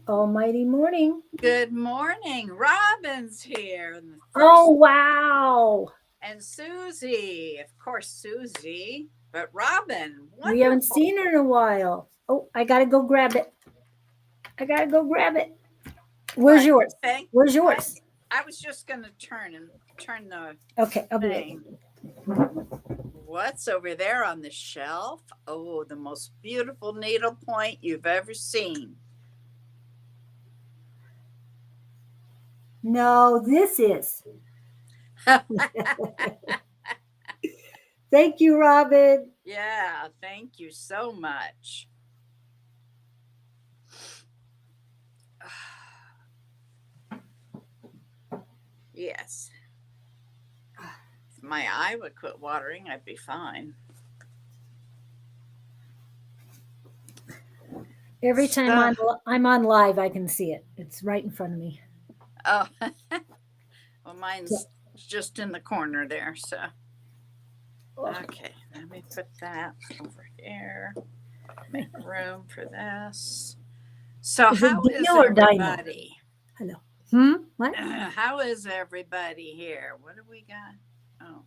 almighty morning. Good morning. Robin's here. And the Oh, first, wow. and Susie. Of course, Susie. But Robin, We haven't wonderful. seen her in a while. Oh, I got to go grab it. I got to go grab it. Where's What? yours? Thing? Where's yours? I was just going to turn the Okay, I'll be thing. What's over there on the shelf? Oh, the most beautiful needlepoint you've ever seen. No, this is. Thank you, Robin. Yeah, thank you so much. Yes. If my eye would quit watering, I'd be fine. Every time I'm on live, I can see it. It's right in front of me. Oh, well, mine's just in the corner there. So, okay, let me put that over here. Make room for this. So, how is everybody? Hello. What? How is everybody here? What do we got? Oh,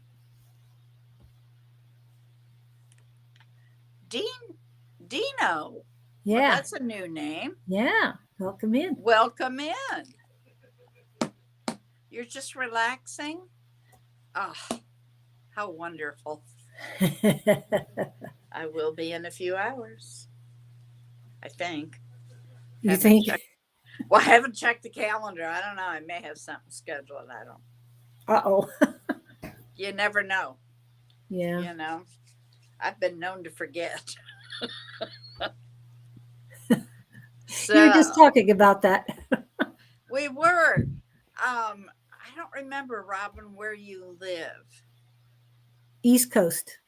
Dino. Yeah. Well, that's a new name. Yeah. Welcome in. Welcome in. You're just relaxing? Oh, how wonderful. I will be in a few hours, I think. You think? Well, I haven't checked the calendar. I don't know. I may have something scheduled. I don't. Uh-oh. You never know. Yeah. You know, I've been known to forget. So, you're just talking about that. We were. I don't remember, Robin, where you live. East Coast.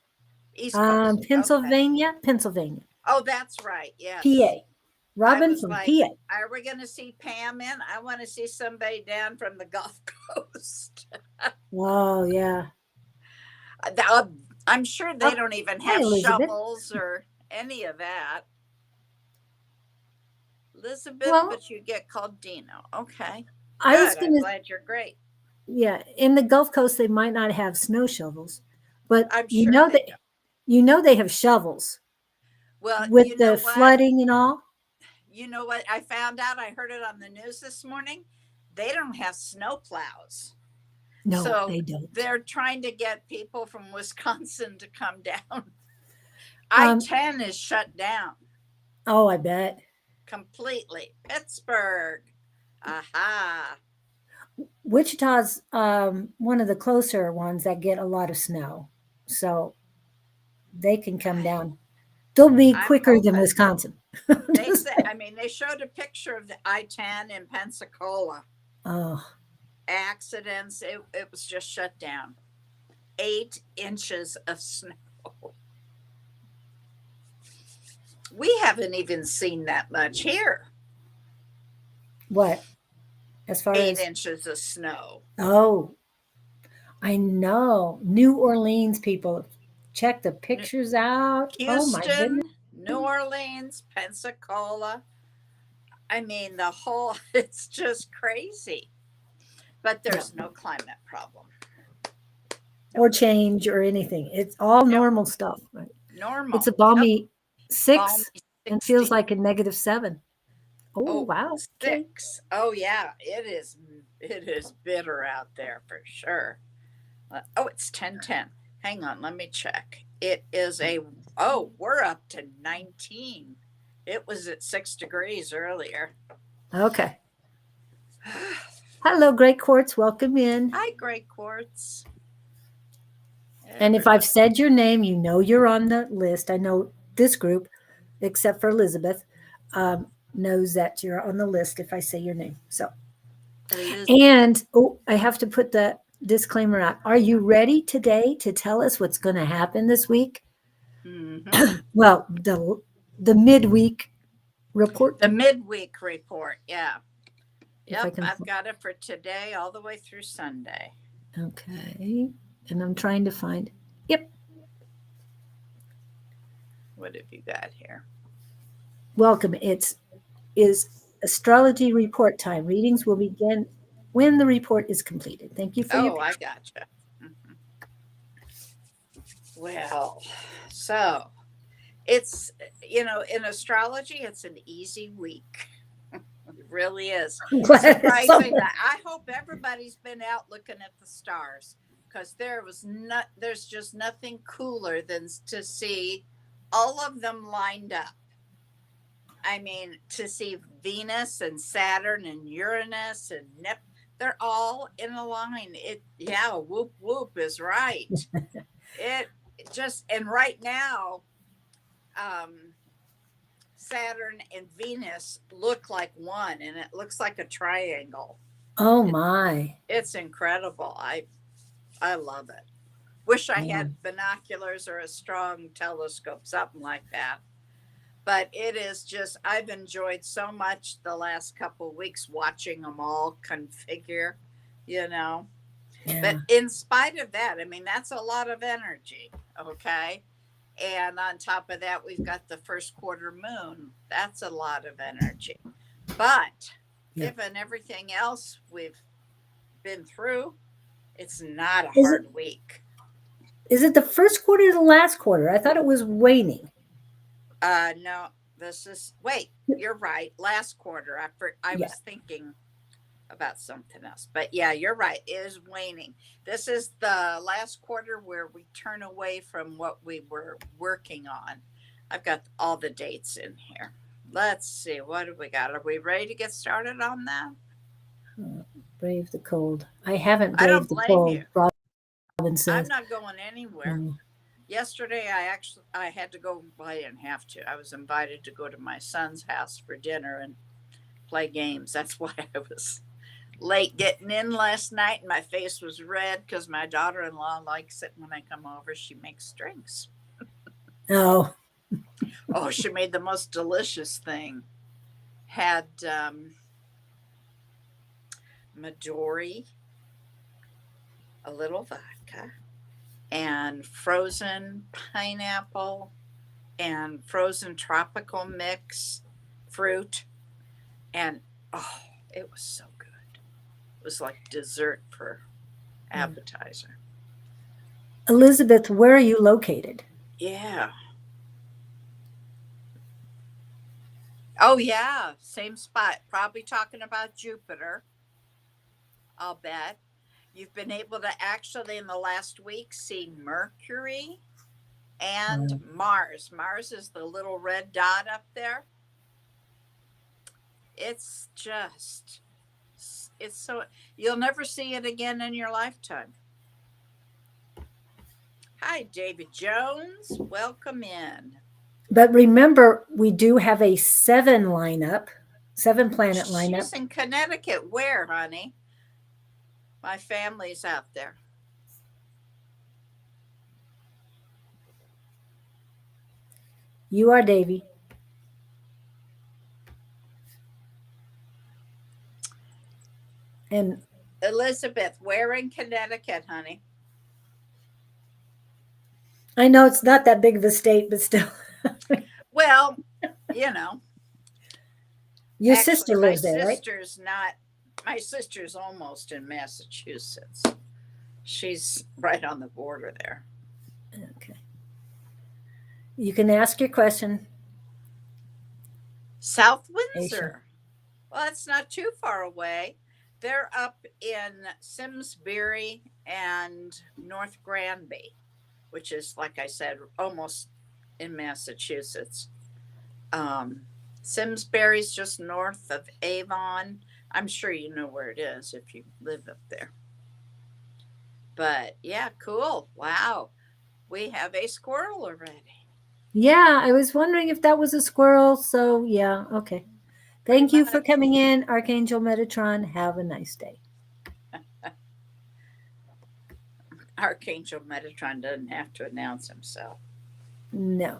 East Coast. Pennsylvania. Okay. Pennsylvania. Oh, that's right. Yes. PA. Robin from PA. Are we going to see Pam in? I want to see somebody down from the Gulf Coast. Oh, yeah. I'm sure they don't even have shovels or any of that. Elizabeth, but you get called Dino. Okay. I'm glad you're great. Yeah. In the Gulf Coast, they might not have snow shovels, but I'm sure they have shovels. Well, with the flooding and all. You know what? I found out, I heard it on the news this morning. They don't have snow plows. No, they don't. They're trying to get people from Wisconsin to come down. I-10 is shut down. Oh, I bet. Completely. Pittsburgh. Aha. Wichita's one of the closer ones that get a lot of snow. So they can come down. They'll be quicker than Wisconsin. They showed a picture of the I-10 in Pensacola. Oh. Accidents. It was just shut down. 8 inches of snow. We haven't even seen that much here. What? As far 8 inches of snow. Oh, I know. New Orleans people, check the pictures out. Houston, oh my goodness. New Orleans, Pensacola. I mean, it's just crazy. But there's no climate problem. Or change or anything. It's all normal stuff. Right? Normal. It's a balmy 6 and feels like a -7. Oh, wow. 6. Oh, yeah. It is bitter out there for sure. It's 10:10. Hang on. Let me check. It is we're up to 19. It was at 6 degrees earlier. Okay. Hello, Great Quartz. Welcome in. Hi, Great Quartz. And if I've said your name, you know you're on the list. I know this group, except for Elizabeth, knows that you're on the list if I say your name. So, and I have to put the disclaimer out. Are you ready today to tell us what's going to happen this week? Mm-hmm. Well, the midweek report. The midweek report, yeah. Yep, I've got it for today all the way through Sunday. Okay. And I'm trying to find. Yep. What have you got here? Welcome. Is Astrology report time. Readings will begin when the report is completed. Thank you for your Oh, I patience. gotcha. Mhm. Well, so it's, in astrology, it's an easy week. It really is. I'm glad it's so. Surprising that I hope everybody's been out looking at the stars, because there's just nothing cooler than to see all of them lined up. I mean, to see Venus and Saturn and Uranus and Neptune, they're all in a line. Yeah, whoop whoop is right. It just, and right now, um, Saturn and Venus look like one, and it looks like a triangle. Oh It, my. it's incredible. I love it. Wish I Yeah. had binoculars or a strong telescope, something like that. But it is just, I've enjoyed so much the last couple of weeks watching them all configure, you know. But Yeah. in spite of that, I mean, that's a lot of energy. Okay. And on top of that, we've got the first quarter moon. That's a lot of energy. But Yeah. given everything else we've been through, it's not a Is it hard week. the first quarter or the last quarter? I thought it was waning. No, wait, you're right. Last quarter, I Yeah. was thinking about something else. But yeah, you're right. It is waning. This is the last quarter where we turn away from what we were working on. I've got all the dates in here. Let's see. What have we got? Are we ready to get started on that? Brave the cold. I haven't I don't braved the blame you. cold, Robin I'm says. not going anywhere. Mm. Yesterday, I had to go. Well, I didn't have to. I was invited to go to my son's house for dinner and play games. That's why I was late getting in last night, and my face was red because my daughter-in-law likes it when I come over. She makes drinks. Oh, Oh, she made the most delicious thing. Had Midori, a little vodka, and frozen pineapple and frozen tropical mix fruit, and oh, it was so good. It was like dessert for yeah. appetizer. Elizabeth, where are you located? Yeah. Oh, yeah. Same spot. Probably talking about Jupiter, I'll bet. You've been able to actually, in the last week, see Mercury and Mars. Mars is the little red dot up there. It's just, it's so, you'll never see it again in your lifetime. Hi, David Jones. Welcome in. But remember, we do have a 7 planet lineup. She's in Connecticut. Where, honey? My family's out there. You are Davy. And Elizabeth, where in Connecticut, honey? I know it's not that big of a state, but still. Well, you know, Your actually, sister lives there, right? my sister's almost in Massachusetts. She's right on the border there. Okay. You can ask your question, South Aisha. Windsor. Well, that's not too far away. They're up in Simsbury and North Granby, which is, like I said, almost in Massachusetts. Simsbury's just north of Avon. I'm sure you know where it is if you live up there. But yeah, cool. Wow. We have a squirrel already. Yeah, I was wondering if that was a squirrel. So, yeah, okay. Pretty Thank you for much. coming in, Archangel Metatron. Have a nice day. Archangel Metatron doesn't have to announce himself. No.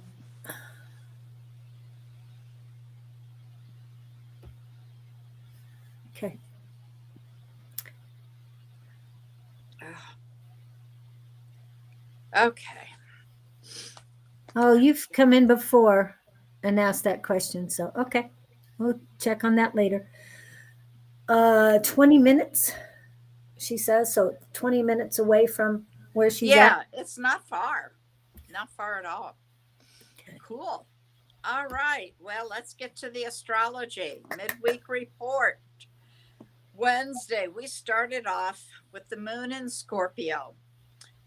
Okay. Okay. Oh, you've come in before and asked that question. So, okay. we'll check on that later. 20 minutes, she says. So 20 minutes away from where she's at. Yeah, it's not far. Not far at all. Cool. All right. Well, let's get to the astrology midweek report. Wednesday, we started off with the moon in Scorpio,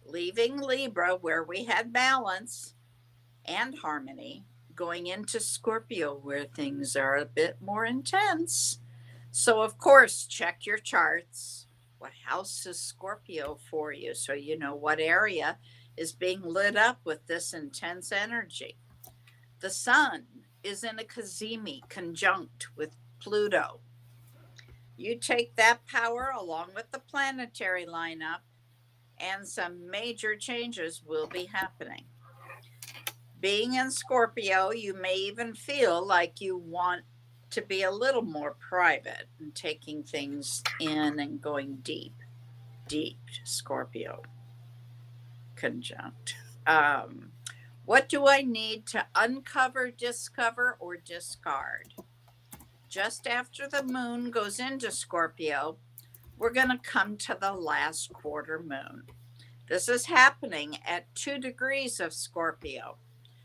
leaving Libra where we had balance and harmony, going into Scorpio where things are a bit more intense. So, of course, check your charts. What house is Scorpio for you? So you know what area is being lit up with this intense energy. The sun is in a cazimi conjunct with Pluto. You take that power along with the planetary lineup, and some major changes will be happening. Being in Scorpio, you may even feel like you want to be a little more private and taking things in and going deep, deep Scorpio conjunct. What do I need to uncover, discover, or discard? Just after the moon goes into Scorpio, we're going to come to the last quarter moon. This is happening at 2 degrees of Scorpio.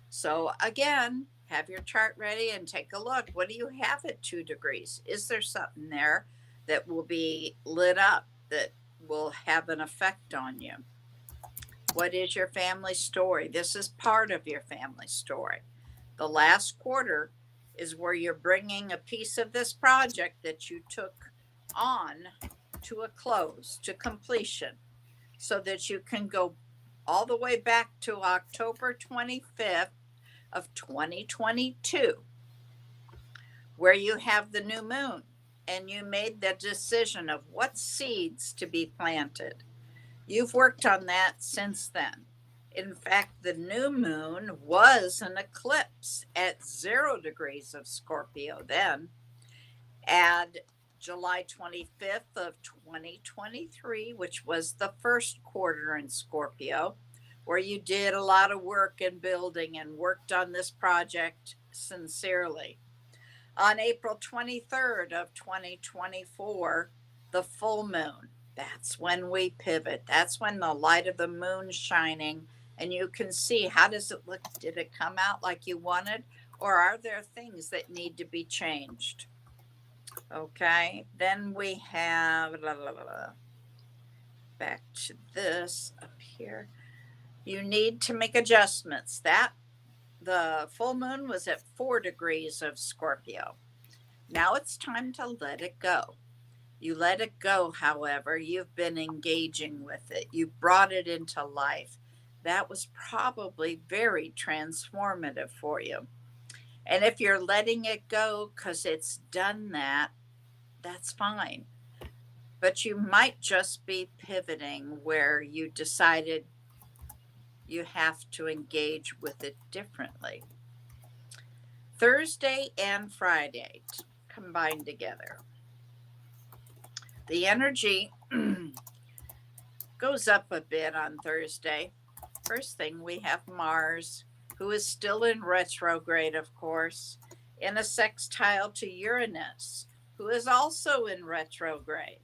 So, again, have your chart ready and take a look. What do you have at 2 degrees? Is there something there that will be lit up that will have an effect on you? What is your family story? This is part of your family story. The last quarter is where you're bringing a piece of this project that you took on to a close, to completion, so that you can go all the way back to October 25th of 2022, where you have the new moon and you made the decision of what seeds to be planted. You've worked on that since then. In fact, the new moon was an eclipse at 0 degrees of Scorpio then. Add July 25th of 2023, which was the first quarter in Scorpio, where you did a lot of work in building and worked on this project sincerely. On April 23rd of 2024, the full moon. That's when we pivot. That's when the light of the moon's shining and you can see, how does it look? Did it come out like you wanted? Or are there things that need to be changed? Okay, then we have back to this up here. You need to make adjustments. That the full moon was at 4 degrees of Scorpio. Now it's time to let it go. You let it go, however, you've been engaging with it. You brought it into life. That was probably very transformative for you. And if you're letting it go because it's done that, that's fine. But you might just be pivoting where you decided you have to engage with it differently. Thursday and Friday combined together. The energy goes up a bit on Thursday. First thing, we have Mars, who is still in retrograde, of course, in a sextile to Uranus, who is also in retrograde.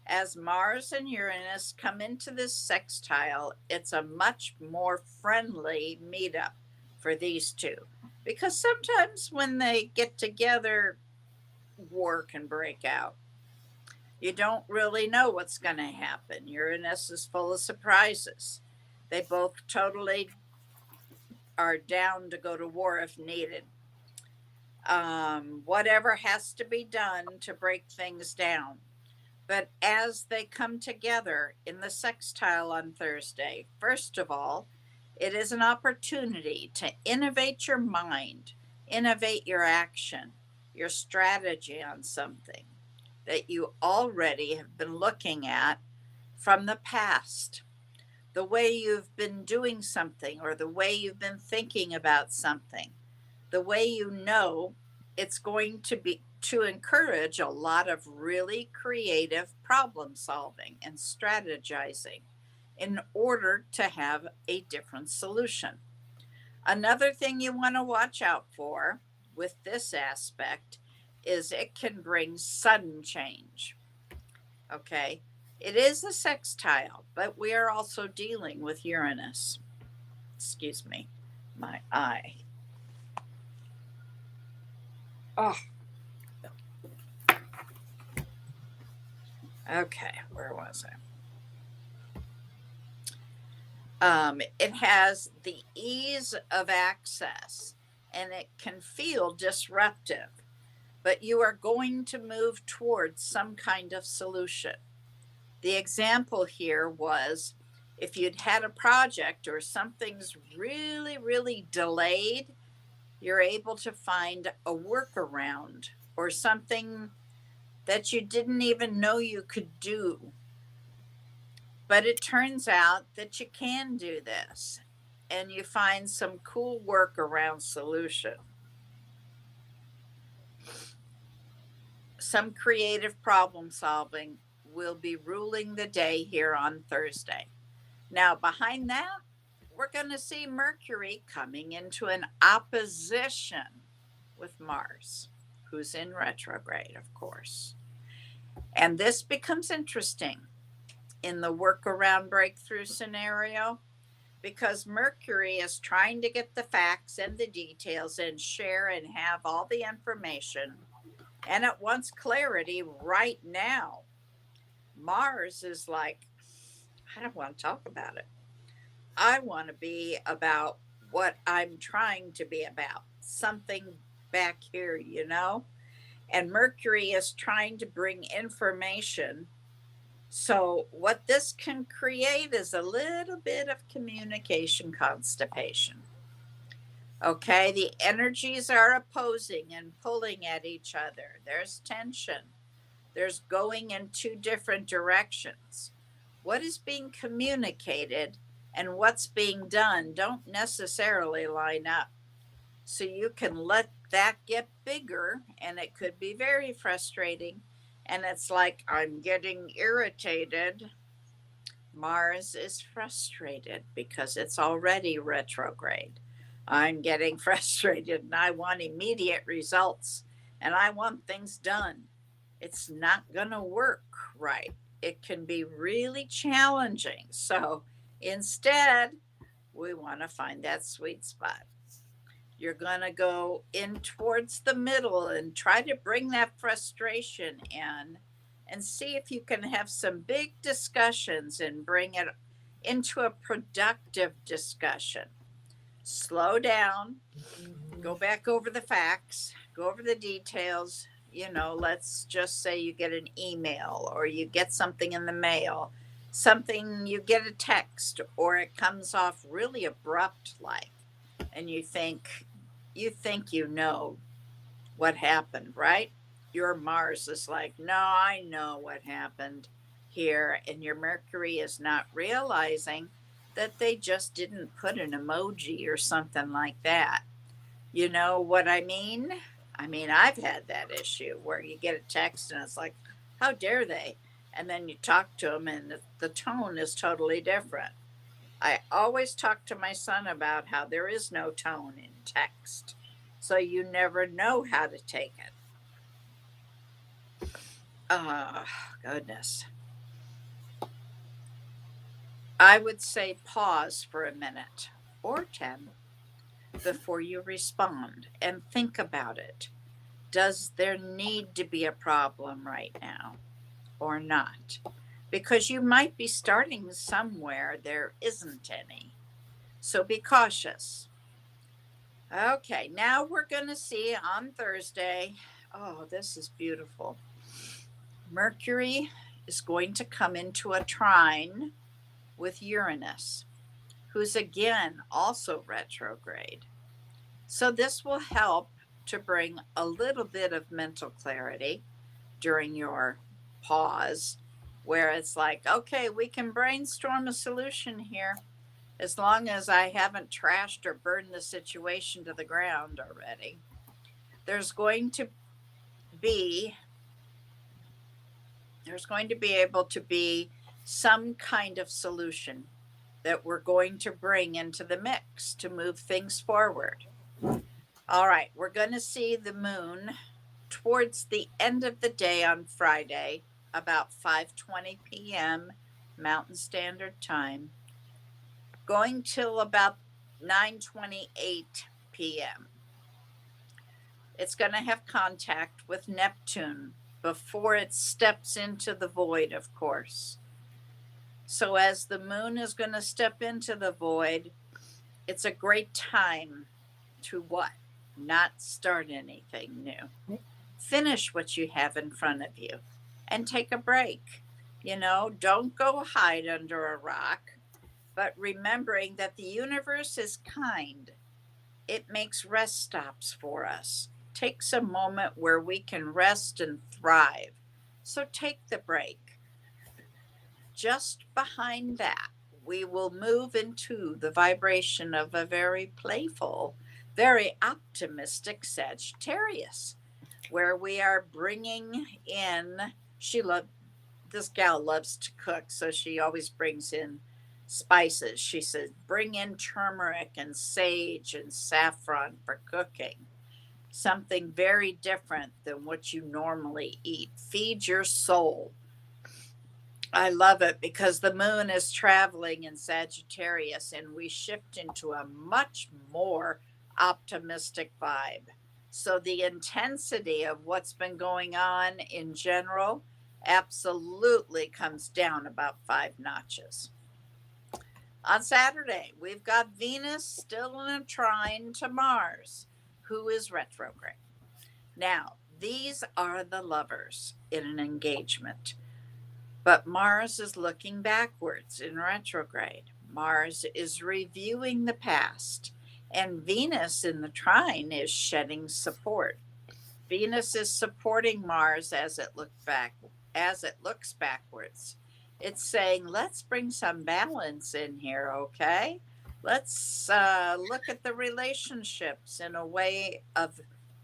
As Mars and Uranus come into this sextile, it's a much more friendly meetup for these two. Because sometimes when they get together, war can break out. You don't really know what's going to happen. Uranus is full of surprises. They both totally are down to go to war if needed. Whatever has to be done to break things down. But as they come together in the sextile on Thursday, first of all, it is an opportunity to innovate your mind, innovate your action, your strategy on something that you already have been looking at from the past. The way you've been doing something or the way you've been thinking about something, the way you know it's going to be to encourage a lot of really creative problem solving and strategizing in order to have a different solution. Another thing you want to watch out for with this aspect is it can bring sudden change. Okay. It is a sextile, but we are also dealing with Uranus. Excuse me, my eye. Oh, okay. Where was I? It has the ease of access and it can feel disruptive, but you are going to move towards some kind of solution. The example here was if you'd had a project or something's really, really delayed, you're able to find a workaround or something that you didn't even know you could do. But it turns out that you can do this and you find some cool workaround solution. Some creative problem solving will be ruling the day here on Thursday. Now, behind that, we're going to see Mercury coming into an opposition with Mars, who's in retrograde, of course. And this becomes interesting in the workaround breakthrough scenario because Mercury is trying to get the facts and the details and share and have all the information. And it wants clarity right now. Mars is like, I don't want to talk about it. I want to be about what I'm trying to be about, something back here, you know? And Mercury is trying to bring information. So, what this can create is a little bit of communication constipation. Okay, the energies are opposing and pulling at each other. There's tension, there's going in two different directions. What is being communicated and what's being done don't necessarily line up. So you can let that get bigger and it could be very frustrating. And it's like, I'm getting irritated. Mars is frustrated because it's already retrograde. I'm getting frustrated and I want immediate results and I want things done. It's not going to work right. It can be really challenging. So instead, we want to find that sweet spot. You're going to go in towards the middle and try to bring that frustration in and see if you can have some big discussions and bring it into a productive discussion. Slow down, go back over the facts, go over the details. You know, let's just say you get an email or you get something in the mail, something you get a text, or it comes off really abrupt like, and you know what happened, right? Your Mars is like, no, I know what happened here. And your Mercury is not realizing that they just didn't put an emoji or something like that. You know what I mean? I mean, I've had that issue where you get a text and it's like, how dare they? And then you talk to them and the tone is totally different. I always talk to my son about how there is no tone in text. So you never know how to take it. Oh, goodness. I would say pause for a minute or 10 before you respond and think about it. Does there need to be a problem right now or not? Because you might be starting somewhere there isn't any. So be cautious. Okay, now we're going to see on Thursday. Oh, this is beautiful. Mercury is going to come into a trine with Uranus, who's again also retrograde. So this will help to bring a little bit of mental clarity during your pause, where it's like, okay, we can brainstorm a solution here as long as I haven't trashed or burned the situation to the ground already. There's going to be able to be some kind of solution that we're going to bring into the mix to move things forward. All right, we're going to see the moon towards the end of the day on Friday, about 5:20 p.m. Mountain Standard Time, going till about 9:28 p.m. It's going to have contact with Neptune before it steps into the void, of course. So as the moon is going to step into the void, it's a great time to what? Not start anything new. Finish what you have in front of you and take a break. Don't go hide under a rock, but remembering that the universe is kind. It makes rest stops for us, takes a moment where we can rest and thrive. So take the break. Just behind that, we will move into the vibration of a very playful, very optimistic Sagittarius, where we are bringing in, this gal loves to cook, so she always brings in spices. She says, bring in turmeric and sage and saffron for cooking. Something very different than what you normally eat. Feed your soul. I love it because the moon is traveling in Sagittarius and we shift into a much more optimistic vibe. So the intensity of what's been going on in general absolutely comes down about 5 notches. On Saturday, we've got Venus still in a trine to Mars, who is retrograde. Now, these are the lovers in an engagement. But Mars is looking backwards in retrograde. Mars is reviewing the past, and Venus in the trine is shedding support. Venus is supporting Mars as it looks backwards. It's saying, let's bring some balance in here, okay? Let's look at the relationships in a way of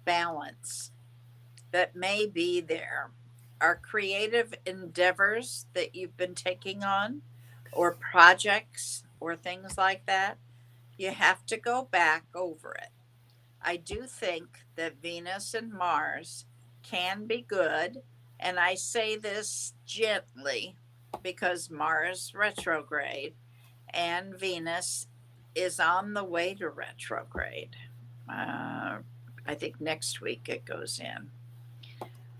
balance that may be there. Our creative endeavors that you've been taking on, or projects, or things like that, you have to go back over it. I do think that Venus and Mars can be good, and I say this gently because Mars retrograde and Venus is on the way to retrograde. I think next week it goes in.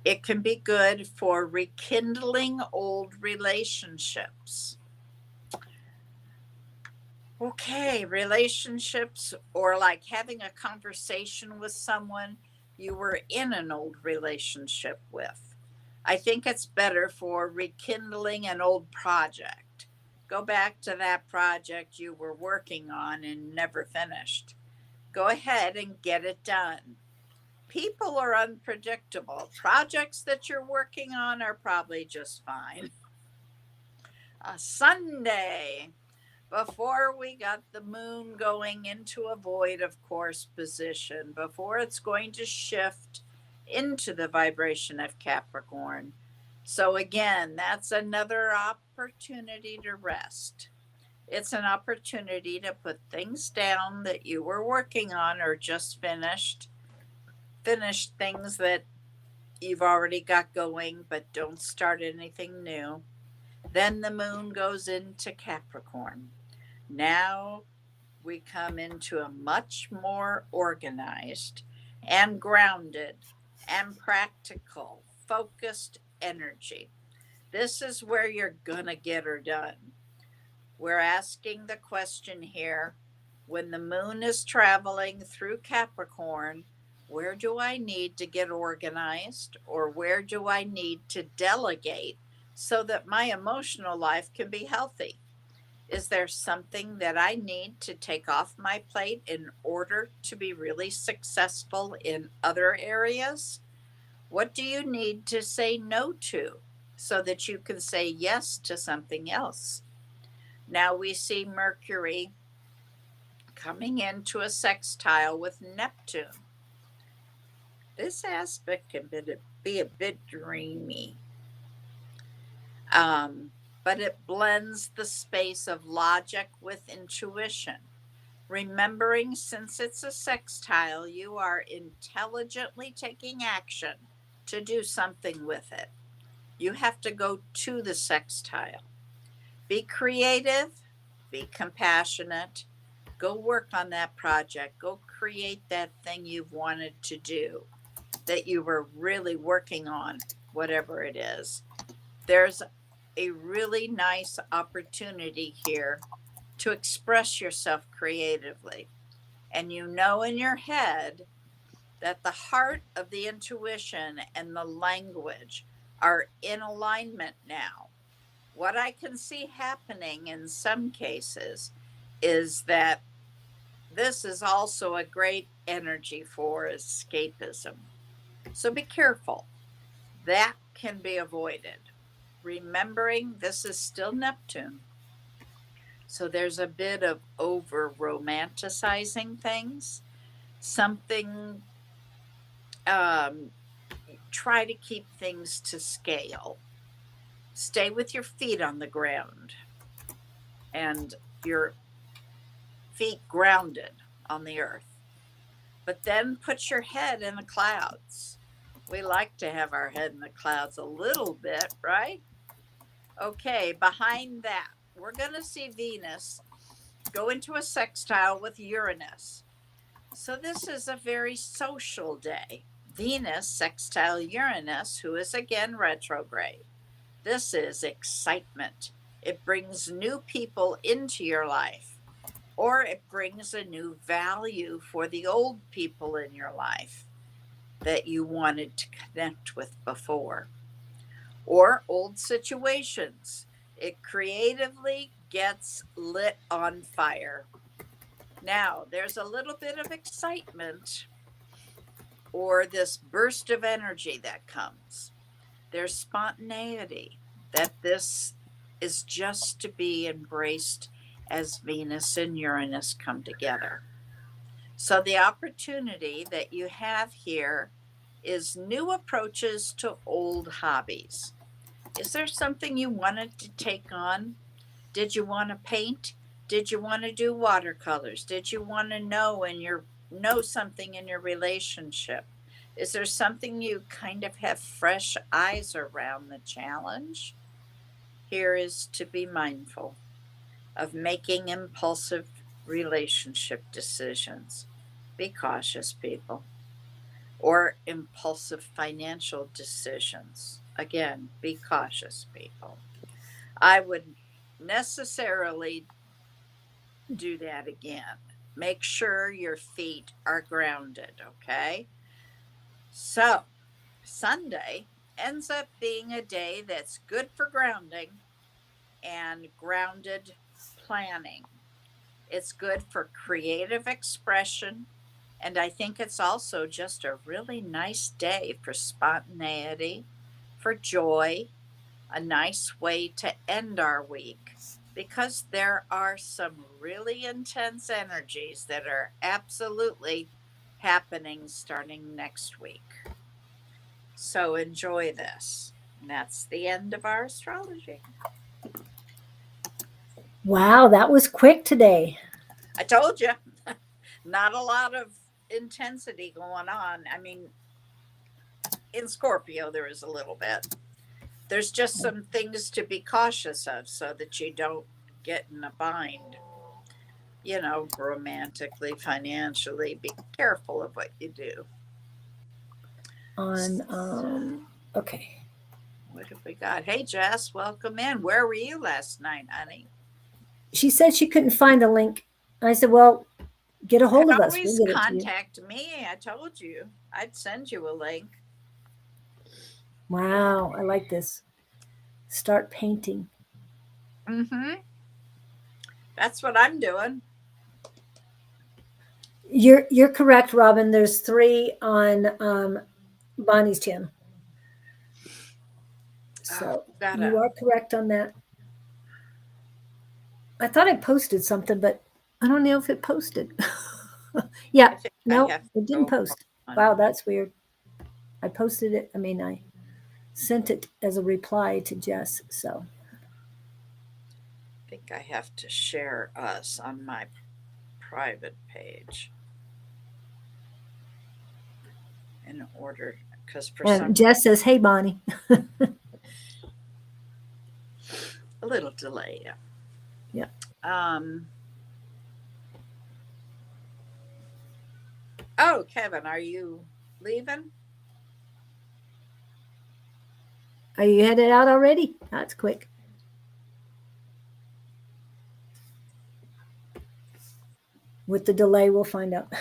It can be good for rekindling old relationships. Okay, relationships, or like having a conversation with someone you were in an old relationship with. I think it's better for rekindling an old project. Go back to that project you were working on and never finished. Go ahead and get it done. People are unpredictable. Projects that you're working on are probably just fine. Sunday, before we got the moon going into a void, of course, position, before it's going to shift into the vibration of Capricorn. So, again, that's another opportunity to rest. It's an opportunity to put things down that you were working on or just finished things that you've already got going, but don't start anything new. Then the moon goes into Capricorn. Now we come into a much more organized and grounded and practical, focused energy. This is where you're going to get her done. We're asking the question here, when the moon is traveling through Capricorn, where do I need to get organized, or where do I need to delegate so that my emotional life can be healthy? Is there something that I need to take off my plate in order to be really successful in other areas? What do you need to say no to so that you can say yes to something else? Now we see Mercury coming into a sextile with Neptune. This aspect can be a bit dreamy, but it blends the space of logic with intuition. Remembering, since it's a sextile, you are intelligently taking action to do something with it. You have to go to the sextile. Be creative, be compassionate, go work on that project, go create that thing you've wanted to do, that you were really working on, whatever it is. There's a really nice opportunity here to express yourself creatively. And you know in your head that the heart of the intuition and the language are in alignment now. What I can see happening in some cases is that this is also a great energy for escapism. So be careful. That can be avoided. Remembering this is still Neptune. So there's a bit of over romanticizing things. Something, um, try to keep things to scale. Stay with your feet on the ground and your feet grounded on the earth. But then put your head in the clouds. We like to have our head in the clouds a little bit, right? Okay, behind that, we're going to see Venus go into a sextile with Uranus. So this is a very social day. Venus sextile Uranus, who is again retrograde. This is excitement. It brings new people into your life, or it brings a new value for the old people in your life that you wanted to connect with before, or old situations. It creatively gets lit on fire. Now, there's a little bit of excitement or this burst of energy that comes. There's spontaneity, that this is just to be embraced as Venus and Uranus come together. So, the opportunity that you have here is new approaches to old hobbies. Is there something you wanted to take on? Did you want to paint? Did you want to do watercolors? Did you want to know something in your relationship? Is there something you kind of have fresh eyes around the challenge? Here is to be mindful of making impulsive relationship decisions. Be cautious, people. Or impulsive financial decisions. Again, be cautious, people. I would necessarily do that again. Make sure your feet are grounded, okay? So, Sunday ends up being a day that's good for grounding and grounded planning. It's good for creative expression. And I think it's also just a really nice day for spontaneity, for joy, a nice way to end our week because there are some really intense energies that are absolutely happening starting next week. So enjoy this. And that's the end of our astrology. Wow, that was quick today. I told you, not a lot of intensity going on. I mean, in Scorpio, there is a little bit. There's just some things to be cautious of so that you don't get in a bind, romantically, financially. Be careful of what you do. On okay. What have we got? Hey, Jess, welcome in. Where were you last night, honey? She said she couldn't find the link. I said, "Well, get a You hold can of us. We'll always get it to you." contact me. I told you I'd send you a link. Wow, I like this. Start painting. Mm-hmm. That's what I'm doing. You're correct, Robin. There's three on Bonnie's channel. So you Gotta. are correct on that. I thought I posted something, but I don't know if it posted. I Yeah, think I no, have to it didn't go post. on. Wow, that's weird. I posted it. I mean, I sent it as a reply to Jess. So I think I have to share us on my private page in order because for And some Jess says, "Hey, Bonnie." a little delay. Yeah. Yeah. Oh, Kevin, are you leaving? Are you headed out already? That's quick. With the delay, we'll find out.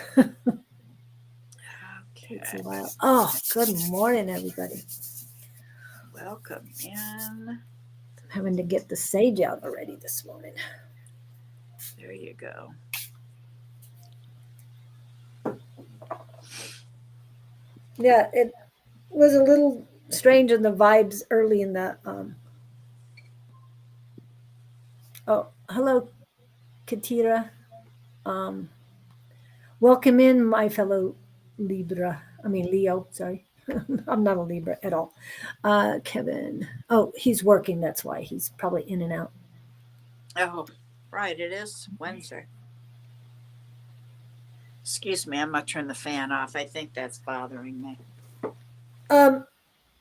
Takes a Okay. while. Oh, good morning, everybody. Welcome in. I'm having to get the sage out already this morning. There you go. Yeah, it was a little strange in the vibes early in the. Oh, hello, Katira. Um, Welcome in, my fellow Libra. I mean, Leo, sorry. I'm not a Libra at all. Kevin. Oh, he's working. That's why he's probably in and out. Oh, right. It is Wednesday. Excuse me. I'm going to turn the fan off. I think that's bothering me.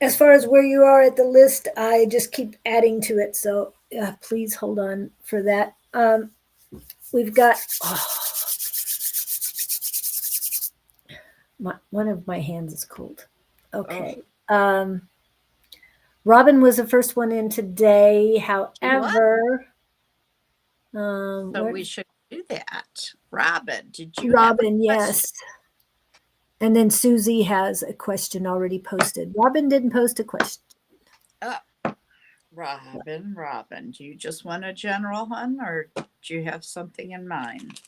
As far as where you are at the list, I just keep adding to it. So please hold on for that. We've got one of my hands is cold. Okay. Robin was the first one in today. However, So we should do that. Robin, did you Robin, have a question? yes. And then Susie has a question already posted. Robin didn't post a question. Robin, do you just want a general one or do you have something in mind?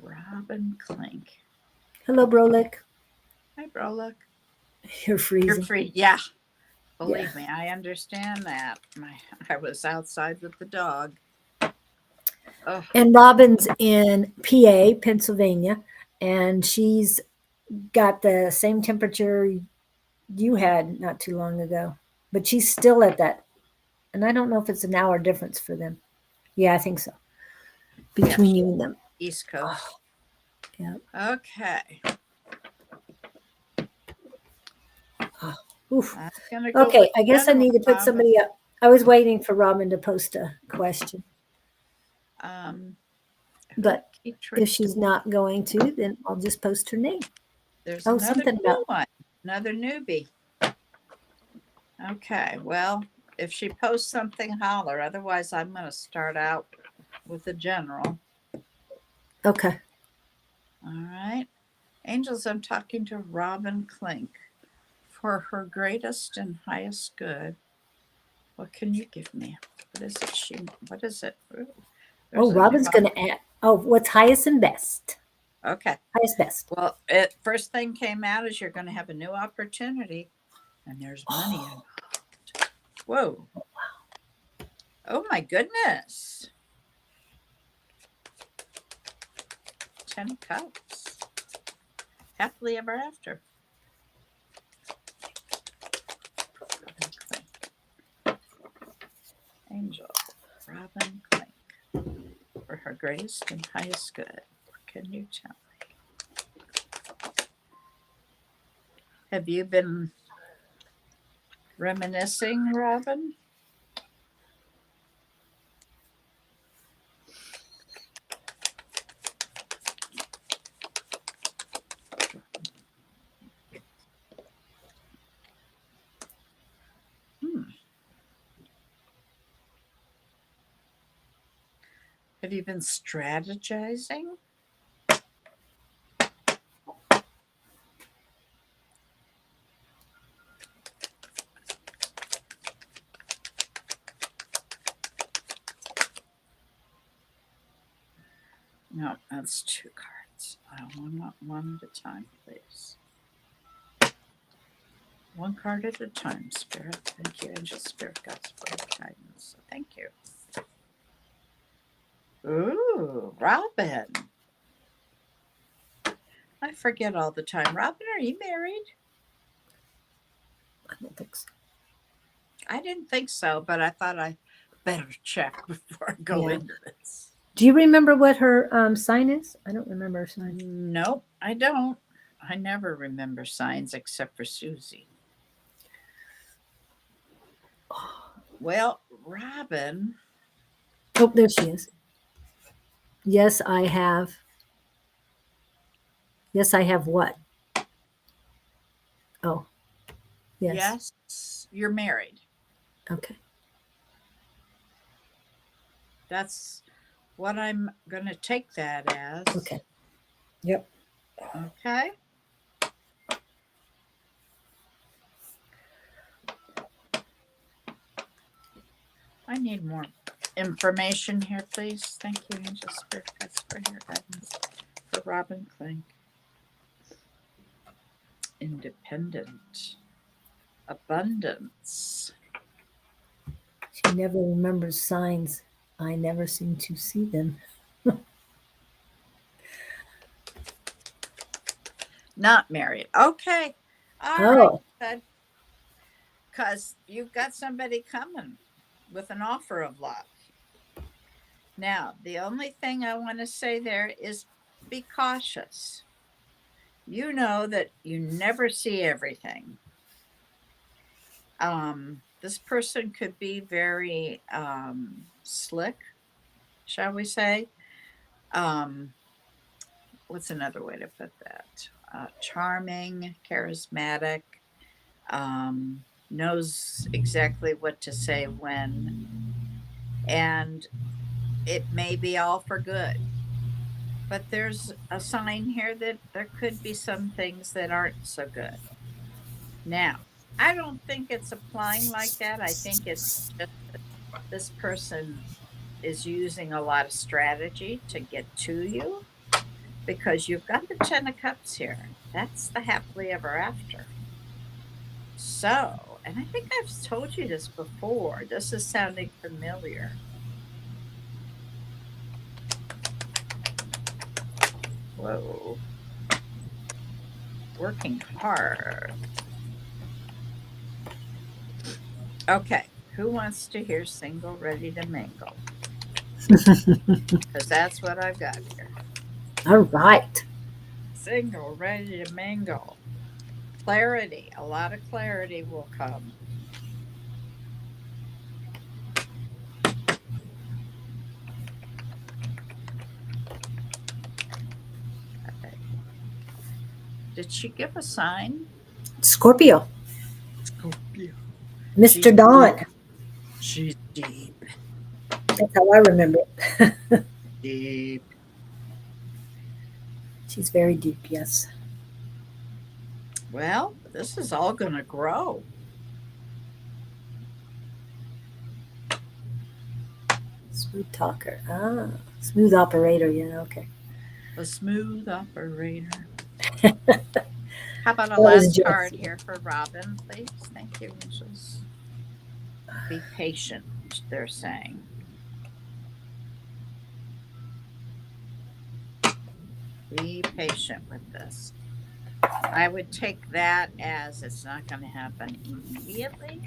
Robin Clink. Hello, Brolick. Hi, Brolick. You're freezing. You're free. Yeah. Believe me, I understand that. I was outside with the dog. Ugh. And Robin's in PA, Pennsylvania, and she's got the same temperature you had not too long ago, but she's still at that. And I don't know if it's an hour difference for them. Yeah, I think so. Between you and them. East Coast. Yeah. Okay. Oof. Go okay, I guess I need to put somebody up. I was waiting for Robin to post a question. But if she's not going to, then I'll just post her name. There's another new one, another newbie. Okay, well, if she posts something, holler. Otherwise, I'm going to start out with the general. Okay. All right. Angels, I'm talking to Robin Clink. For her greatest and highest good, what can you give me? What is it? What is it? Ooh, Robin's going to add. Oh, what's highest and best? Okay. Highest best. Well, first thing came out is you're going to have a new opportunity, and there's money involved. Whoa. Oh, wow. Oh, my goodness. 10 cups. Happily ever after. Angel, Robin Clink. For her greatest and highest good. What can you tell me? Have you been reminiscing, Robin? Have you been strategizing? No, that's 2 cards. I want one at a time, please. 1 card at a time, Spirit. Thank you, Angel, Spirit, God's guidance. Thank you. Ooh, Robin. I forget all the time. Robin, are you married? I don't think so. I didn't think so, but I thought I better check before I go into this. Do you remember what her sign is? I don't remember her sign. Nope, I don't. I never remember signs except for Susie. Well, Robin. Oh, there she is. Yes, I have. Yes, I have what? Oh, yes. Yes, you're married. Okay. That's what I'm going to take that as. Okay. Yep. Okay. I need more information here, please. Thank you, Angel Spirit. That's for your guidance for Robin Klink. Independent. Abundance. She never remembers signs. I never seem to see them. Not married. Okay. All right. Oh, Good. Because you've got somebody coming with an offer of love. Now, the only thing I want to say there is be cautious. You know that you never see everything. This person could be very slick, shall we say? Um, what's another way to put that? Charming, charismatic, knows exactly what to say when, and it may be all for good. But there's a sign here that there could be some things that aren't so good. Now, I don't think it's applying like that. I think it's just that this person is using a lot of strategy to get to you because you've got the 10 of Cups here. That's the happily ever after. So, and I think I've told you this before. This is sounding familiar. Whoa. Working hard. Okay. Who wants to hear single, ready to mingle? Because that's what I've got here. all right. Single, ready to mingle. Clarity. A lot of clarity will come. Okay. Did she give a sign? Scorpio. Scorpio. Mr. Don. She's deep. That's how I remember it. Deep. She's very deep, yes. Well, this is all going to grow. Smooth talker. Ah, smooth operator. Yeah, okay. A smooth operator. How about a That was last just, card here for Robin, please? Thank you, angels. Be patient, they're saying. Be patient with this. I would take that as it's not going to happen immediately.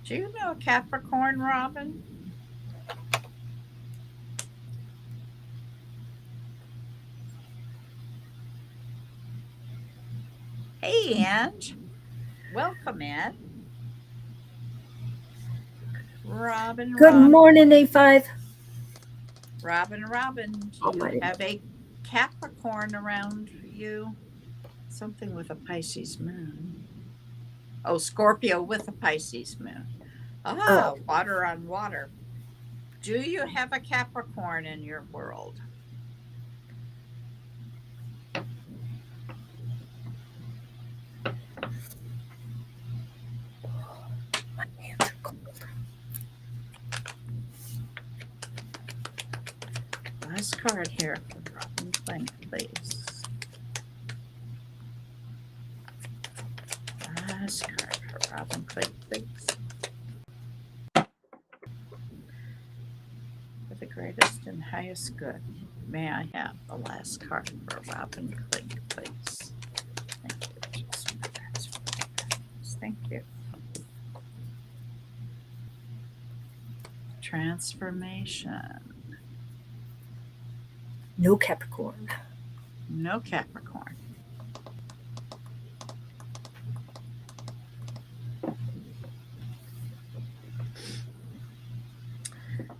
Do you know Capricorn, Robin? Hey, Ange. Welcome in. Robin, Good Robin. morning, A5. Robin, do Oh, you my. have a Capricorn around you? Something with a Pisces moon. Oh, Scorpio with a Pisces moon. Ah, Oh, water on water. Do you have a Capricorn in your world? my hands are cold. Last card here for Robin Klink, please. Last card for Robin Klink, please. For the greatest and highest good, may I have the last card for Robin Klink, please? Thank you. Transformation. No Capricorn. No Capricorn.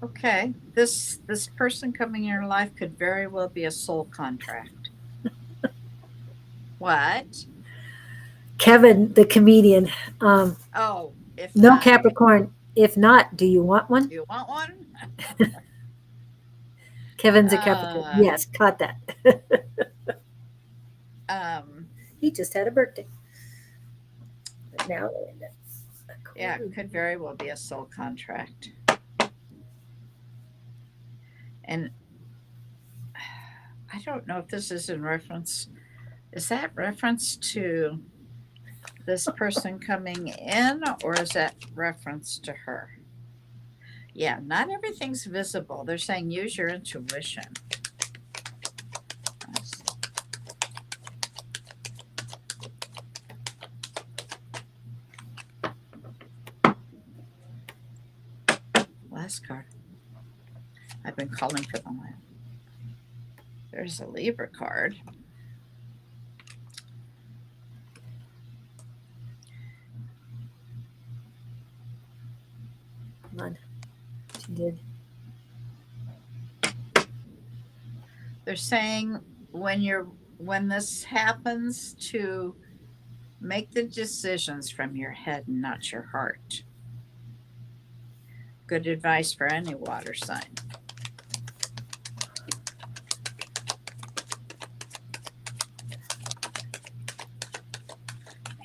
Okay, this person coming in your life could very well be a soul contract. What? Kevin, the comedian. Oh, if No not, Capricorn. If not, do you want one? do you want one? Kevin's a Capricorn. Uh, Yes, caught that. um, He just had a birthday. But now, yeah, it could very well be a soul contract. And I don't know if this is in reference, is that reference to this person coming in, or is that reference to her? Yeah, not everything's visible. They're saying use your intuition. Last card. I've been calling for the land. There's a Libra card. come on. She did. They're saying when this happens, to make the decisions from your head and not your heart. Good advice for any water sign.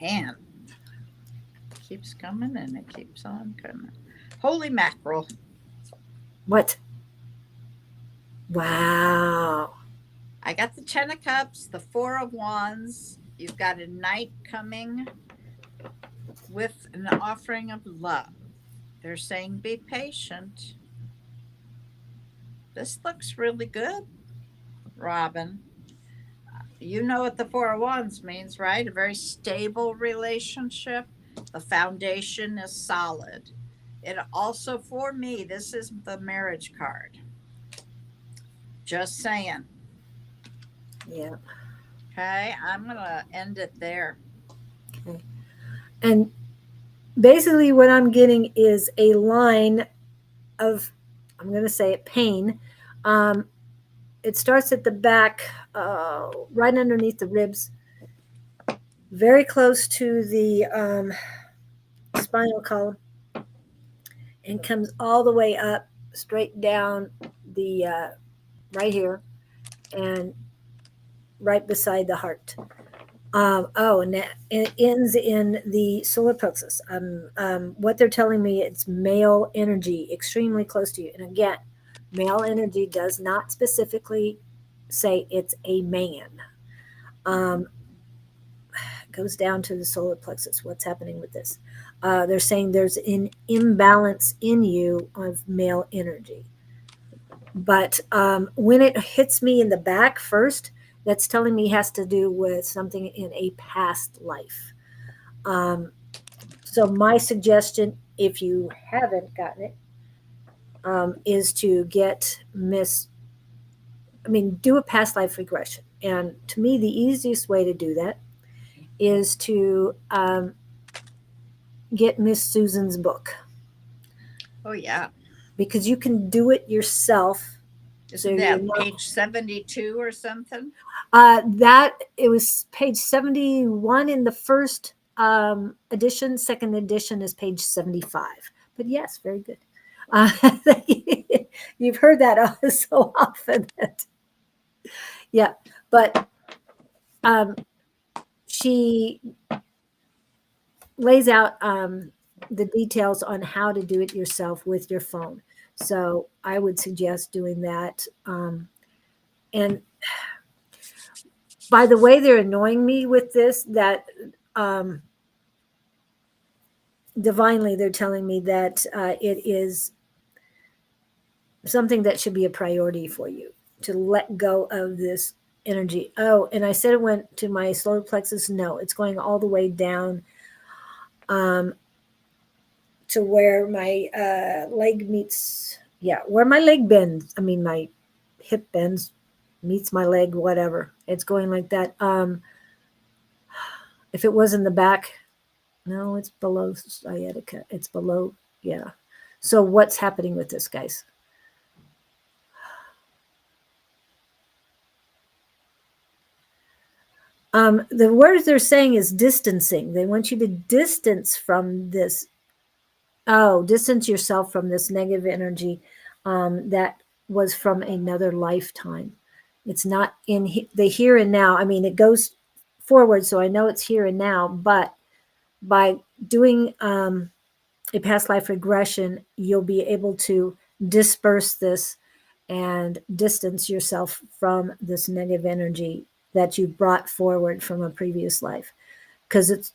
Man, it keeps coming and it keeps on coming. Holy mackerel. What? Wow. I got the 10 of Cups, the 4 of Wands. You've got a knight coming with an offering of love. They're saying be patient. This looks really good, Robin. You know what the 4 of Wands means, right? A very stable relationship. The foundation is solid. It also, for me, this is the marriage card. Just saying. Yeah. Okay, I'm going to end it there. Okay. And basically, what I'm getting is a line of, I'm going to say it, pain. It starts at the back, right underneath the ribs, very close to the spinal column, and comes all the way up, straight down the right here, and right beside the heart. And it ends in the solar plexus. What they're telling me, it's male energy, extremely close to you. And again, male energy does not specifically say it's a man. Goes down to the solar plexus. What's happening with this? They're saying there's an imbalance in you of male energy. But when it hits me in the back first, that's telling me has to do with something in a past life. So my suggestion, if you haven't gotten it, is to do a past life regression. And to me, the easiest way to do that is to get Miss Susan's book. Oh, yeah. Because you can do it yourself. Isn't that page 72 or something? That it was page 71 in the first edition. Second edition is page 75. But yes, very good. You've heard that so often. Yeah, but she lays out the details on how to do it yourself with your phone. So I would suggest doing that. And by the way, they're annoying me with this, that divinely they're telling me that it is something that should be a priority for you to let go of this energy. Oh, and I said it went to my solar plexus. No, it's going all the way down to where my leg meets, yeah, where my leg bends. I mean, my hip bends meets my leg, whatever. It's going like that. If it was in the back, no, it's below sciatica. It's below, yeah. So what's happening with this, guys? The words they're saying is distancing. They want you to distance from this. Oh, distance yourself from this negative energy that was from another lifetime. It's not in the here and now. I mean, it goes forward, so I know it's here and now. But by doing a past life regression, you'll be able to disperse this and distance yourself from this negative energy that you brought forward from a previous life, because it's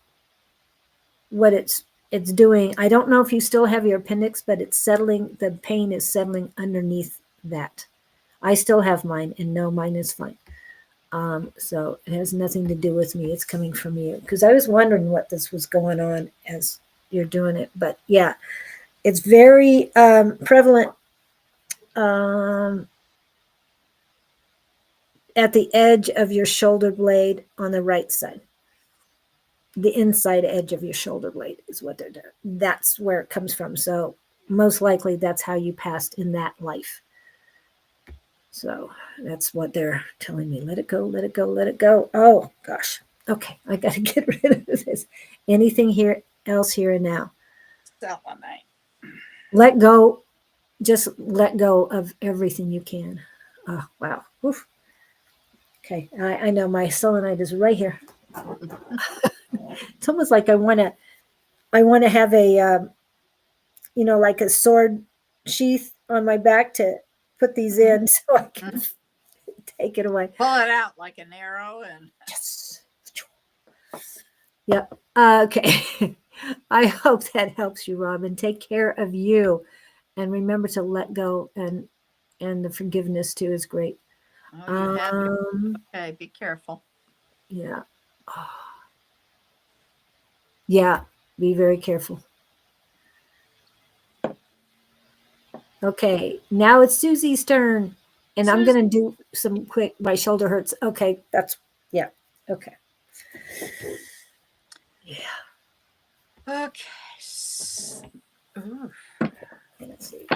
what it's doing. I don't know if you still have your appendix, but it's settling. The pain is settling underneath that. I still have mine, and no, mine is fine. So it has nothing to do with me. It's coming from you, because I was wondering what this was going on as you're doing it. But yeah, it's very prevalent at the edge of your shoulder blade on the right side. The inside edge of your shoulder blade is what they're doing. That's where it comes from. So most likely that's how you passed in that life. So that's what they're telling me. Let it go, let it go, let it go. Oh gosh. Okay, I got to get rid of this. Anything here else here and now? Selenite. Let go. Just let go of everything you can. Oh wow. Oof. Okay, I know my selenite is right here. It's almost like I want to have a like a sword sheath on my back to put these in so I can take it away. Pull it out like an arrow and Yes. Yep. Okay. I hope that helps you, Robin. Take care of you, and remember to let go, and the forgiveness too is great. oh, you have your Um, okay, be careful. yeah. Yeah. Be very careful. Okay. Now it's Susie's turn, and I'm Susie. gonna do some quick. My shoulder hurts. Okay. That's yeah. Okay. Yeah. Okay. Ooh, Let's see.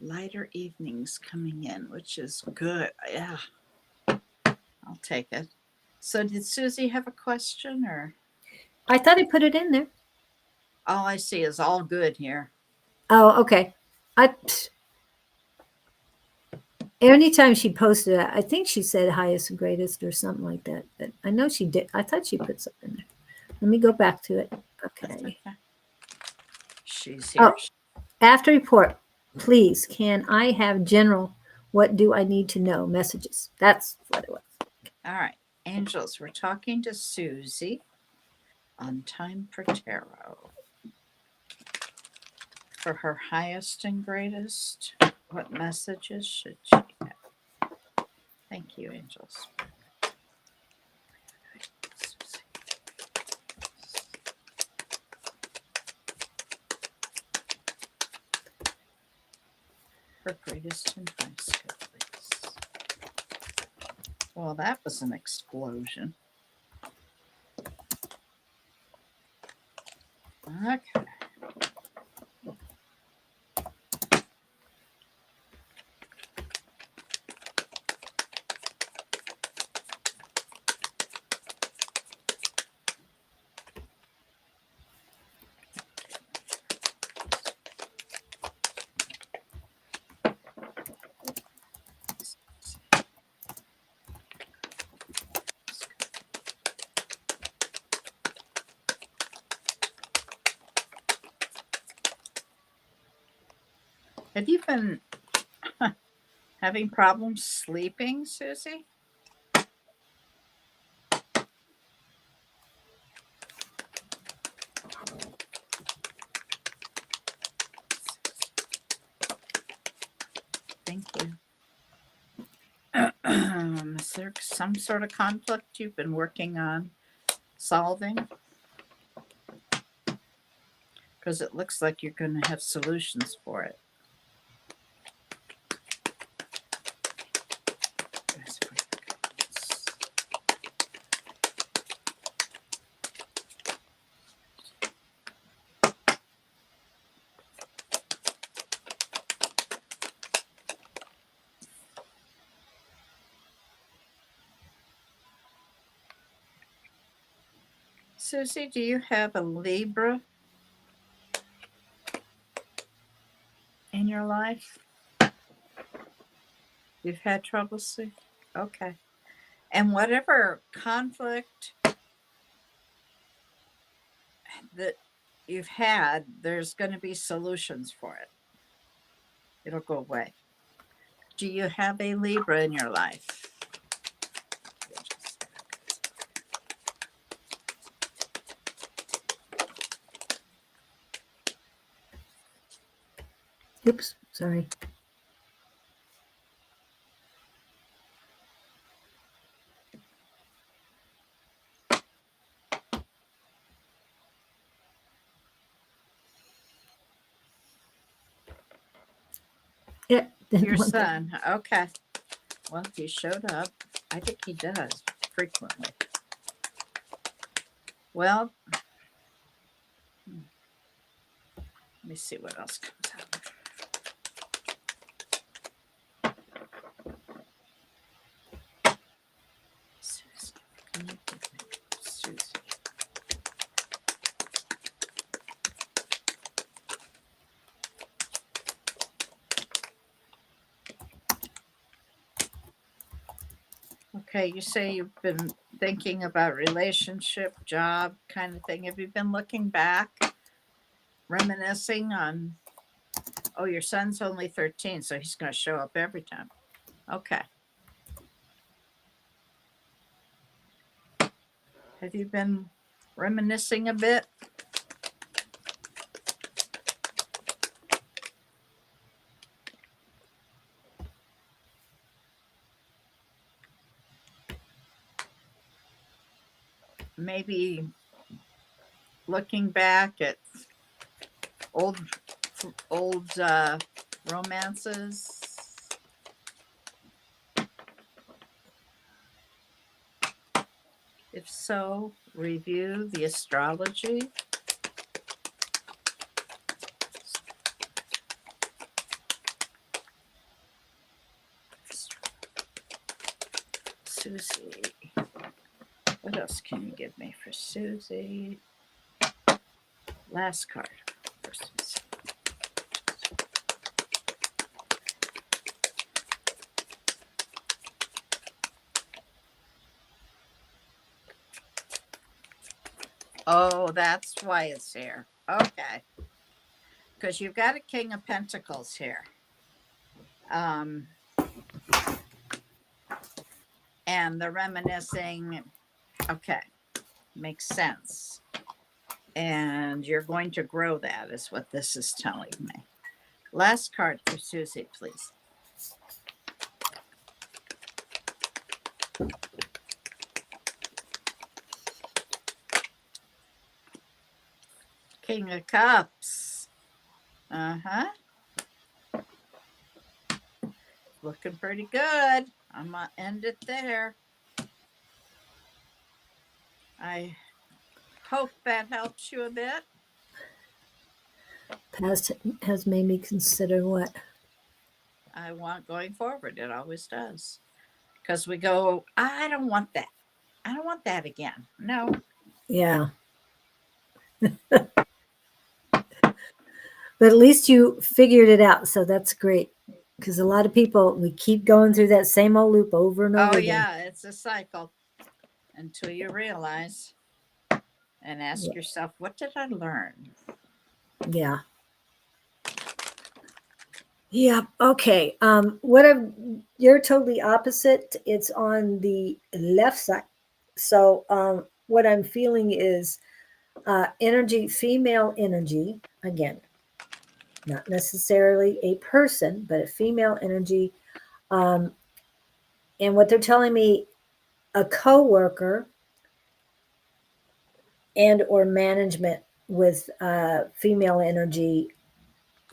lighter evenings coming in, which is good. Yeah, I'll take it. So did Susie have a question or I thought I put it in there. all I see is all good here? Oh, okay. I anytime she posted it, I think she said highest and greatest or something like that. But I know she did. I thought she put something there. Let me go back to it. That's Okay. okay. She's Oh, here. after report, please. Can I have general? What do I need to know? Messages. That's what it was. All right. Angels, we're talking to Susie on time for tarot. For her highest and greatest, what messages should she have? Thank you, angels. Her greatest and highest good, please. Well, that was an explosion. Okay. Have you been having problems sleeping, Susie? Thank you. Is there some sort of conflict you've been working on solving? because it looks like you're going to have solutions for it. Susie, do you have a Libra in your life? You've had trouble sleeping? Okay. And whatever conflict that you've had, there's going to be solutions for it. It'll go away. Do you have a Libra in your life? Oops, sorry. Yeah, Your son. Okay. Well, he showed up. I think he does frequently. Well, let me see what else comes out. Susie, can you give me Susie? Okay, you say you've been thinking about relationship, job kind of thing. Have you been looking back, reminiscing on, oh, your son's only 13, so he's going to show up every time. Okay. Have you been reminiscing a bit? Maybe looking back at old romances. If so, review the astrology. Susie. What else can you give me for Susie? Last card for Susie. Oh, that's why it's here. Okay. Because you've got a King of Pentacles here. And the reminiscing, okay, makes sense. And you're going to grow that, is what this is telling me. Last card for Susie, please. King of Cups. Uh-huh. Looking pretty good. I'm going to end it there. I hope that helps you a bit. Past has made me consider what? I want going forward. It always does. Because we go, I don't want that. I don't want that again. No. Yeah. But at least you figured it out. So that's great. Because a lot of people, we keep going through that same old loop over and over Oh, again. yeah. It's a cycle until you realize and ask yourself, what did I learn? Yeah. Yeah. Okay. You're totally opposite. It's on the left side. So what I'm feeling is energy, female energy, again, not necessarily a person, but a female energy. And what they're telling me, a coworker and or management with female energy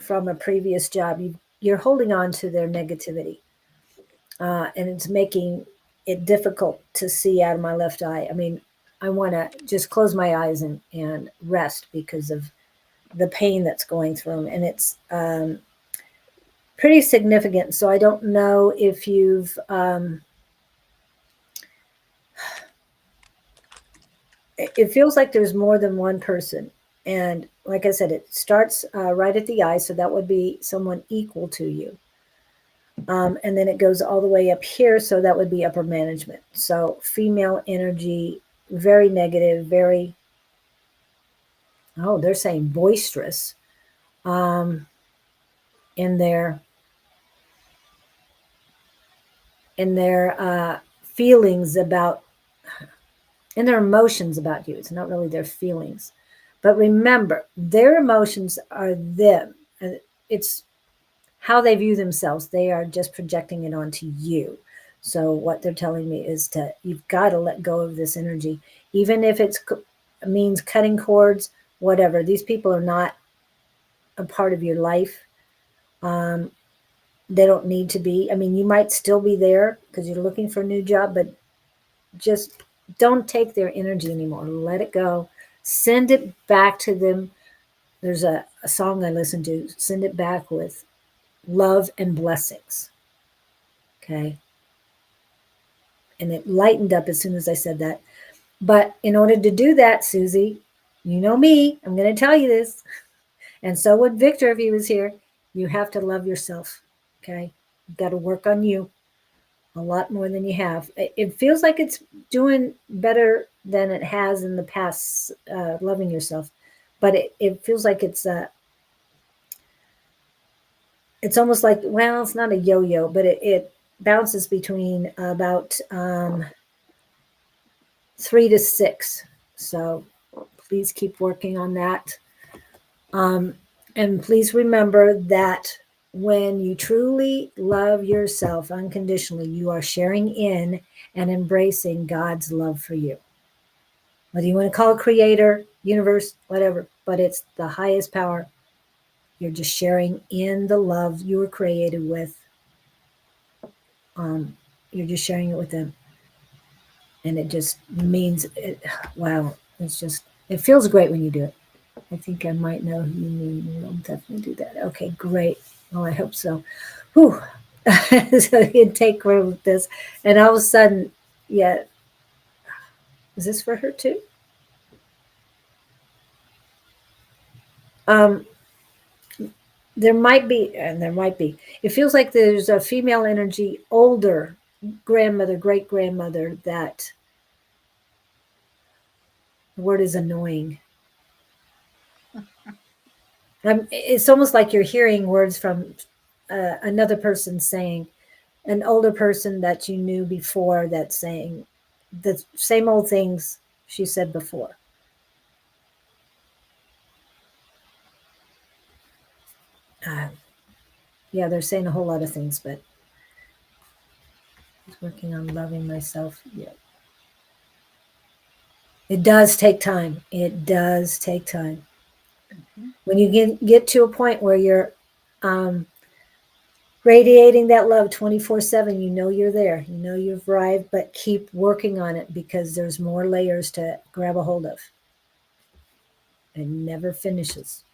from a previous job. You're holding on to their negativity, and it's making it difficult to see out of my left eye. I mean, I want to just close my eyes and rest because of the pain that's going through them. And it's pretty significant. So I don't know if you've, it feels like there's more than one person. And like I said, it starts right at the eye. So that would be someone equal to you. And then it goes all the way up here. So that would be upper management. So female energy, very negative, very, oh, they're saying boisterous um, in their feelings about, in their emotions about you. It's not really their feelings. But remember, their emotions are them. It's how they view themselves. They are just projecting it onto you. So what they're telling me is you've got to let go of this energy, even if it means cutting cords, whatever. These people are not a part of your life. Um, they don't need to be. I mean, you might still be there because you're looking for a new job, but just don't take their energy anymore. Let it go. Send it back to them. There's a song I listen to. Send it back with love and blessings. Okay. And it lightened up as soon as I said that. But in order to do that, Susie, you know me, I'm going to tell you this. And so would Victor if he was here. You have to love yourself. Okay. You've got to work on you a lot more than you have. It feels like it's doing better than it has in the past, loving yourself. But it feels like it's almost like, well, it's not a yo-yo, but it bounces between about 3 to 6. So please keep working on that. Um, and please remember that when you truly love yourself unconditionally, you are sharing in and embracing God's love for you. Whether you want to call it creator, universe, whatever, but it's the highest power. You're just sharing in the love you were created with. You're just sharing it with them. And it just means, wow, it's just, it feels great when you do it. I think I might know who you mean. I'll definitely do that. Okay, great. Well, I hope so. Whew. So you'd take room with this. And all of a sudden, yeah, is this for her too? Um, there might be, and there might be. It feels like there's a female energy, older grandmother, great grandmother, that the word is annoying. It's almost like you're hearing words from another person saying, an older person that you knew before that's saying the same old things she said before. Uh, yeah, they're saying a whole lot of things, but I was working on loving myself. Yeah. It does take time. It does take time. Mm-hmm. When you get to a point where you're um, radiating that love 24/7, you know you're there. You know you've arrived, but keep working on it because there's more layers to grab a hold of. It never finishes.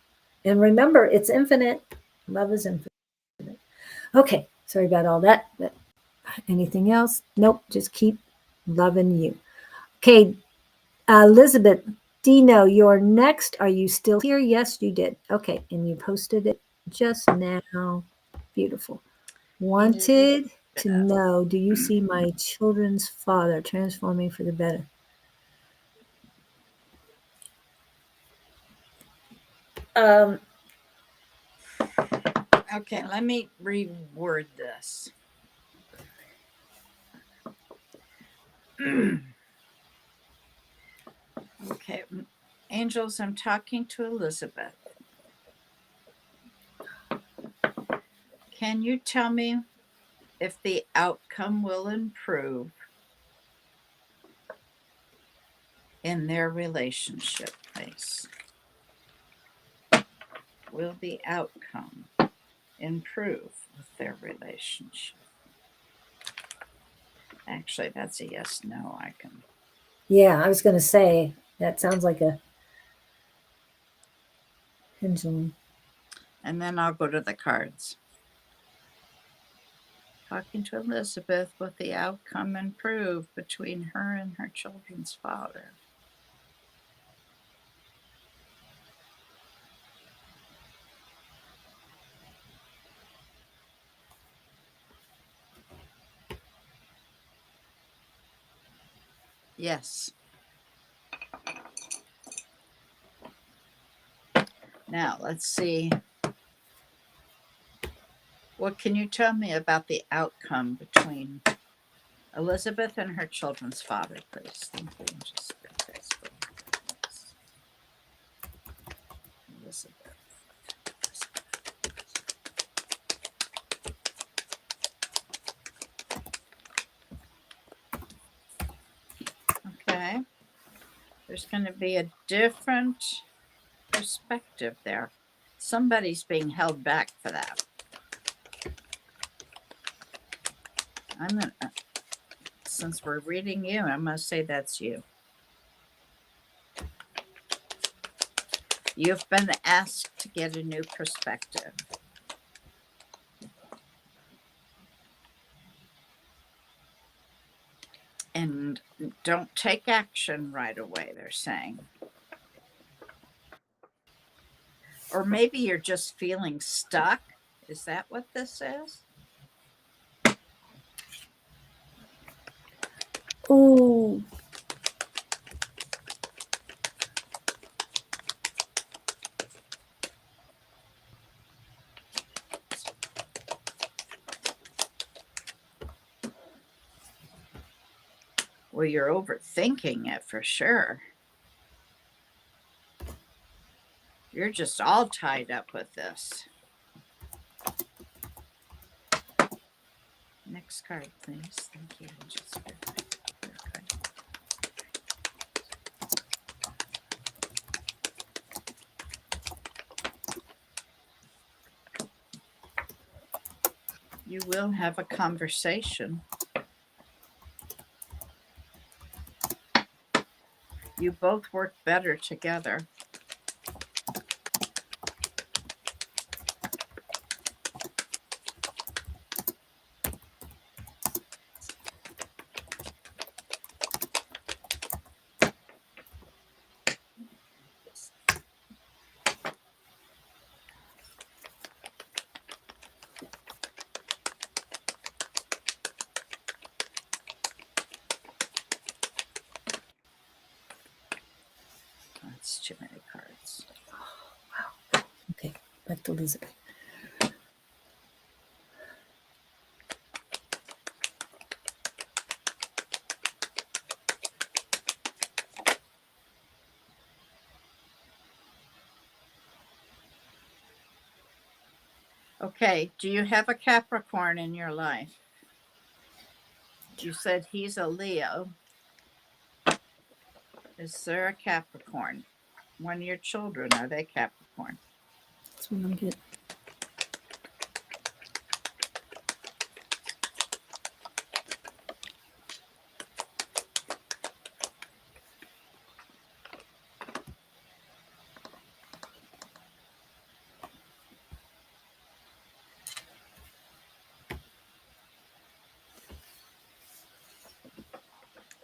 And remember, it's infinite. Love is infinite. Okay, sorry about all that. But anything else? Nope, just keep loving you. Okay, Elizabeth, Dino, you're next. Are you still here? Yes, you did. Okay, and you posted it just now. Beautiful. Wanted to know, do you see my children's father transforming for the better? Um, Okay, let me reword this. Okay, angels, I'm talking to Elizabeth. Can you tell me if the outcome will improve in their relationship, please? Will the outcome improve with their relationship? Actually, that's a yes, no. I can. Yeah, I was going to say that sounds like a pendulum. And then I'll go to the cards. Talking to Elizabeth, will the outcome improve between her and her children's father? Yes. Now, let's see. What can you tell me about the outcome between Elizabeth and her children's father, please? Thank you. Just Elizabeth. Okay. There's going to be a different perspective there. Somebody's being held back for that. I'm going to, since we're reading you, I'm going to say that's you. You've been asked to get a new perspective. And don't take action right away, they're saying. Or maybe you're just feeling stuck. Is that what this is? Oh, Well, you're overthinking it for sure. You're just all tied up with this. Next card, please. Thank you. You will have a conversation. You both work better together. That's too many cards. wow. Okay, back to Elizabeth. Okay, do you have a Capricorn in your life? You said he's a Leo. Is there a Capricorn? One of your children, are they Capricorn? That's what I'm getting.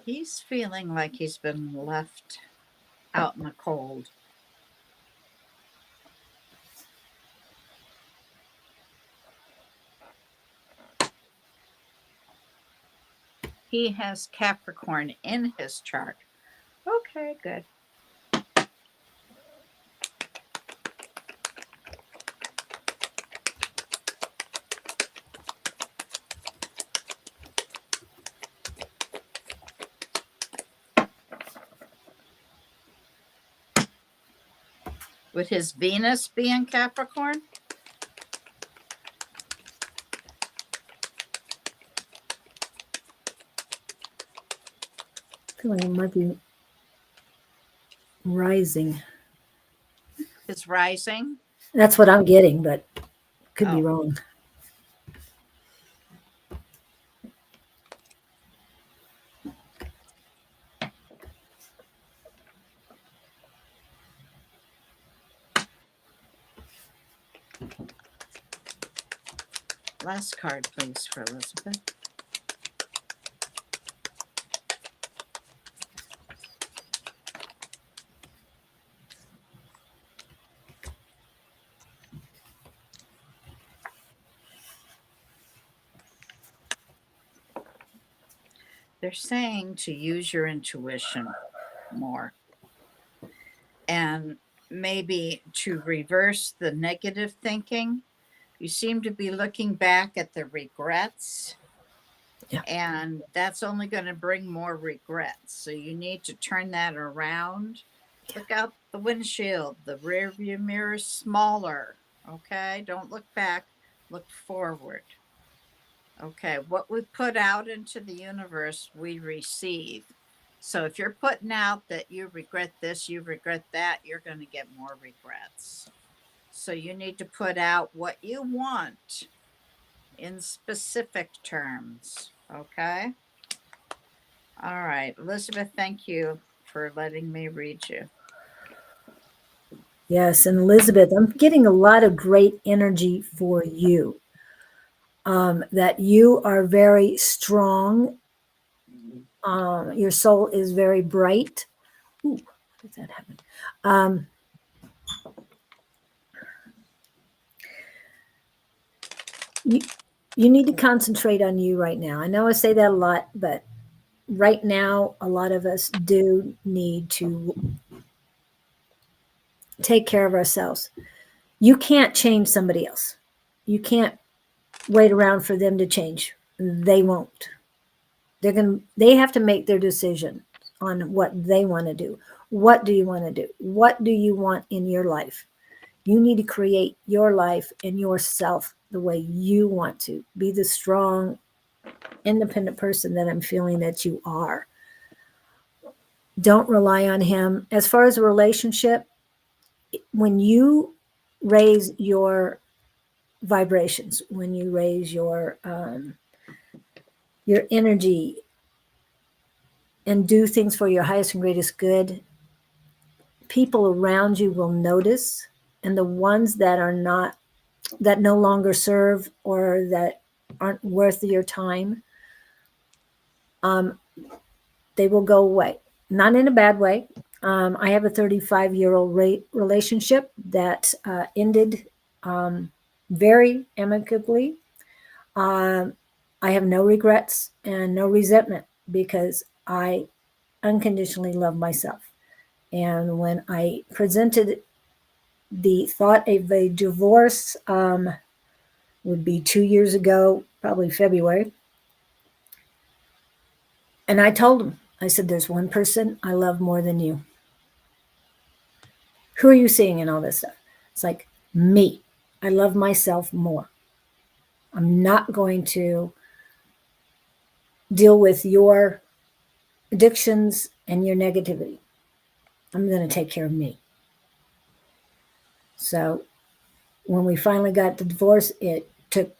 He's feeling like he's been left out in the cold. He has Capricorn in his chart. Okay, good. Would his Venus be in Capricorn? I feel like it might be rising. His rising? That's what I'm getting, but could be Oh, wrong. last card, please, for Elizabeth. They're saying to use your intuition more and maybe to reverse the negative thinking. You seem to be looking back at the regrets, Yeah. and that's only going to bring more regrets. So you need to turn that around. Look out the windshield, the rear view mirror is smaller. Okay, don't look back, look forward. Okay, what we put out into the universe, we receive. So if you're putting out that you regret this, you regret that, you're going to get more regrets. So you need to put out what you want in specific terms. Okay. All right. Elizabeth, thank you for letting me read you. Yes, and Elizabeth, I'm getting a lot of great energy for you. That you are very strong. Your soul is very bright. Ooh, how did that happen? Um, you, you need to concentrate on you right now. I know I say that a lot, but right now, a lot of us do need to take care of ourselves. You can't change somebody else. You can't wait around for them to change. They won't. They have to make their decision on what they want to do. What do you want to do? What do you want in your life? You need to create your life and yourself the way you want to. Be the strong, independent person that I'm feeling that you are. Don't rely on him. As far as a relationship, when you raise your vibrations, when you raise your energy and do things for your highest and greatest good, people around you will notice, and the ones that are not, that no longer serve or that aren't worth your time, um, they will go away. Not in a bad way. I have a 35-year-old relationship that ended very amicably. Um, I have no regrets and no resentment because I unconditionally love myself. And when I presented the thought of a divorce, would be 2 years ago, probably February. And I told him, I said, there's one person I love more than you. Who are you seeing in all this stuff? It's like me. I love myself more. I'm not going to deal with your addictions and your negativity. I'm going to take care of me. So when we finally got the divorce, it took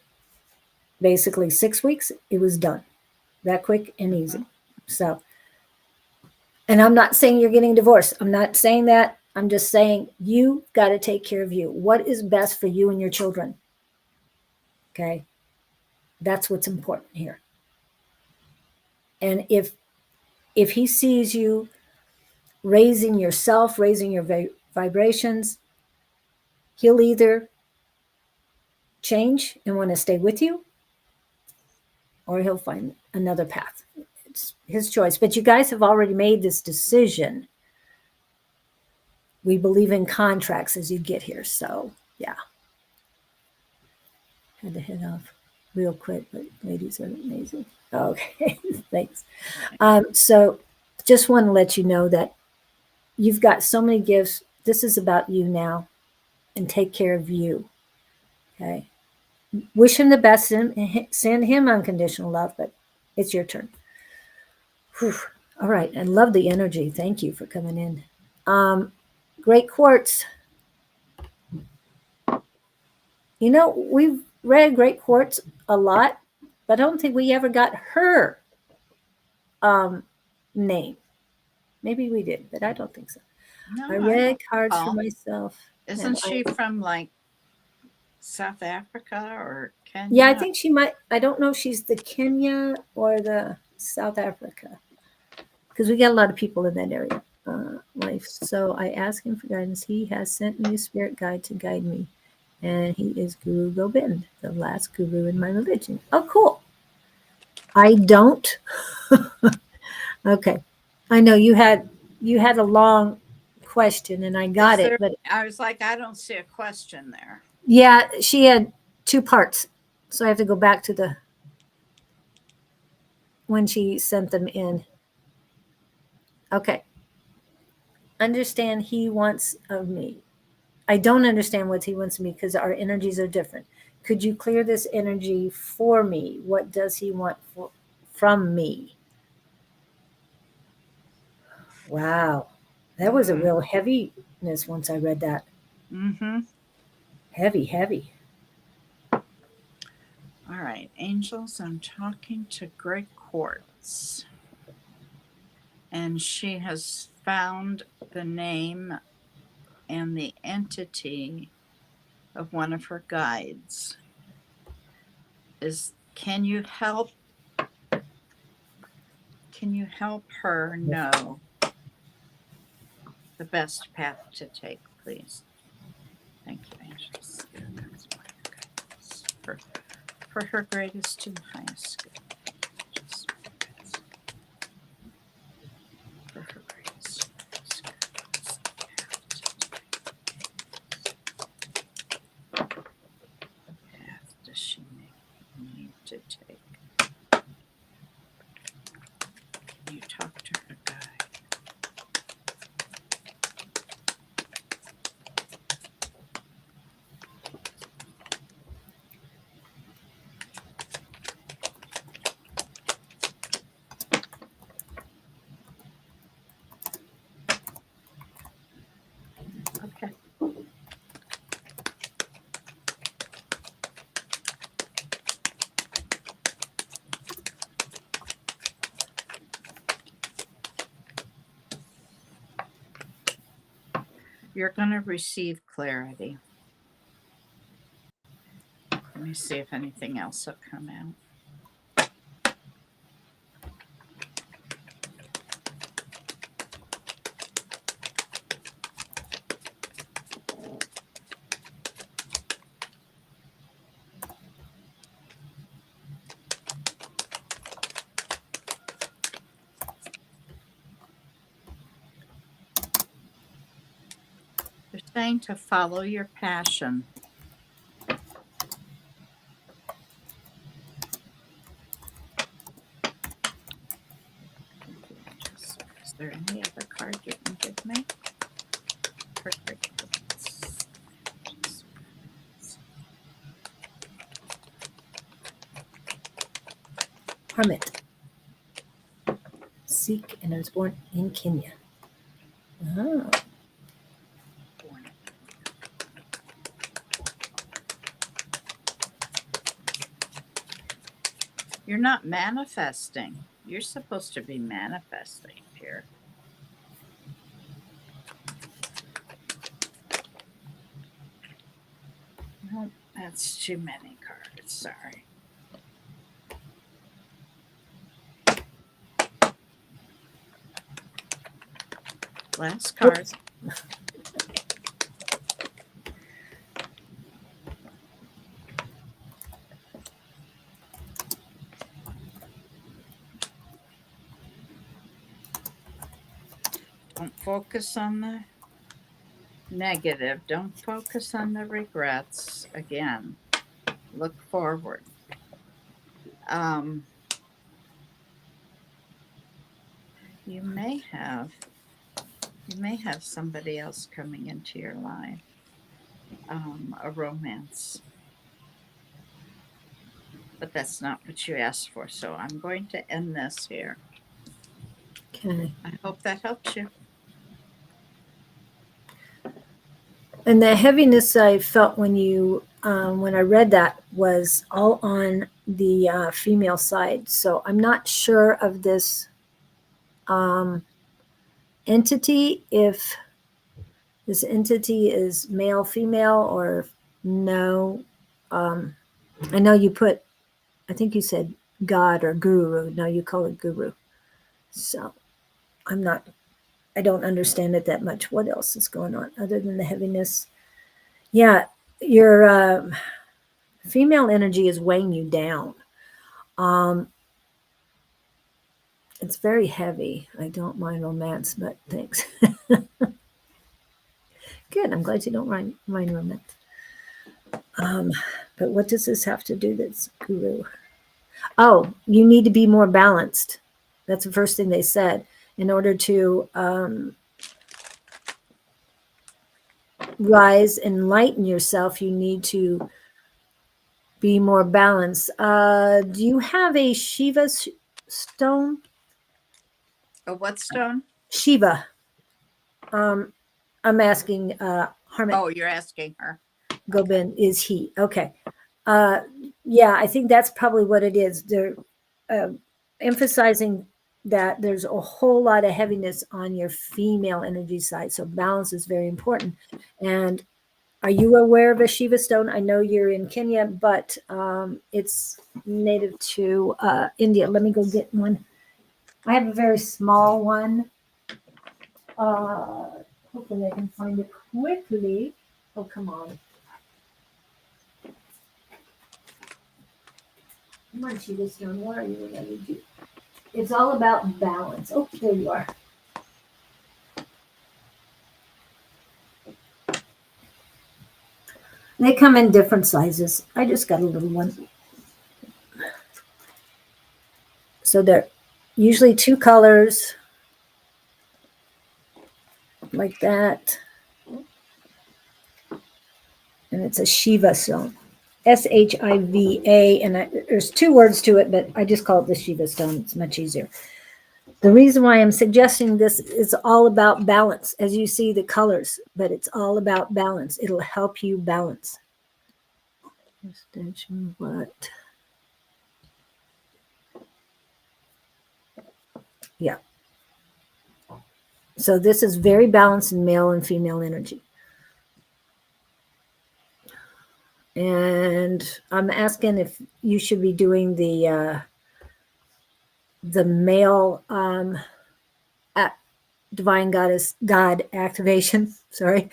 basically 6 weeks. It was done that quick and easy. So, and I'm not saying you're getting divorced. I'm not saying that. I'm just saying you got to take care of you. What is best for you and your children? Okay. That's what's important here. And if he sees you raising yourself, raising your vibrations, he'll either change and want to stay with you or he'll find another path. It's his choice. But you guys have already made this decision. We believe in contracts as you get here. So, yeah. Had to head off real quick, but ladies are amazing. Okay, thanks. So, just want to let you know that you've got so many gifts. This is about you now, and take care of you. Okay. Wish him the best and send him unconditional love, but it's your turn. Whew. All right. I love the energy. Thank you for coming in. Great quartz. You know, we've read Great Quartz a lot, but I don't think we ever got her um, name. Maybe we did, but I don't think so. No, I I read don't cards for recall. myself. Isn't And she from like South Africa or yeah, I Kenya? think she might. I don't know if she's the Kenya or the South Africa because we got a lot of people in that area. Life. So I asked him for guidance. He has sent me a spirit guide to guide me, and he is Guru Gobind, the last guru in my religion. Oh, cool. I don't. Okay, I know you had a long question, and I got Is it, there? but I was like, I don't see a question there. yeah, she had two parts, so I have to go back to the when she sent them in. Okay, understand he wants of me. I don't understand what he wants of me because our energies are different. Could you clear this energy for me? What does he want from me? Wow, that was a real heaviness once I read that. Mm-hmm. Heavy, heavy. All right, angels, I'm talking to Great Quartz. And she has found the name and the entity of one of her guides. Can you help her know the best path to take, please? Thank you, angels. For her greatest and highest good. For her greatest and highest good. What path does she need to take? You talk to her guide. Okay. You're going to receive clarity. Let me see if anything else will come out. They're saying to follow your passion. Is there any other card you can give me? Perfect. Hermit. Sikh, and I was born in Kenya. Oh. You're not manifesting. You're supposed to be manifesting here. No, that's too many cards. Sorry. Last card. Oops. Don't focus on the negative. Don't focus on the regrets. Again, look forward. You may have somebody else coming into your life, a romance, but that's not what you asked for. So I'm going to end this here. Okay. I hope that helps you. And the heaviness I felt when you when I read that was all on the female side. So I'm not sure of this entity, if this entity is male, female, or no. I know you put, I think you said God or guru. No, you call it guru. So I'm not, I don't understand it that much. What else is going on other than the heaviness? Yeah, your female energy is weighing you down. Um, it's very heavy. I don't mind romance, but thanks. Good. I'm glad you don't mind romance. Um, but what does this have to do that's guru? Oh, you need to be more balanced. That's the first thing they said. In order to rise and enlighten yourself, you need to be more balanced. Do you have a Shiva stone? A what stone? Shiva. I'm asking Harmit Oh, you're asking her. Gobind, is he? Okay. Uh, yeah, I think that's probably what it is. They're emphasizing that there's a whole lot of heaviness on your female energy side. So balance is very important. And are you aware of a Shiva stone? I know you're in Kenya, but it's native to India. Let me go get one. I have a very small one. Hopefully I can find it quickly. Oh, come on. Come on, Shiva stone. What are you? What do you do? It's all about balance. Oh, there you are. They come in different sizes. I just got a little one. So they're usually two colors, like that. And it's a Shiva stone. Shiva. And there's two words to it, but I just call it the Shiva stone. It's much easier. The reason why I'm suggesting this is all about balance. As you see the colors, but it's all about balance. It'll help you balance. Extension, what? Yeah. So this is very balanced in male and female energy. And I'm asking if you should be doing the male divine goddess God activation. Sorry,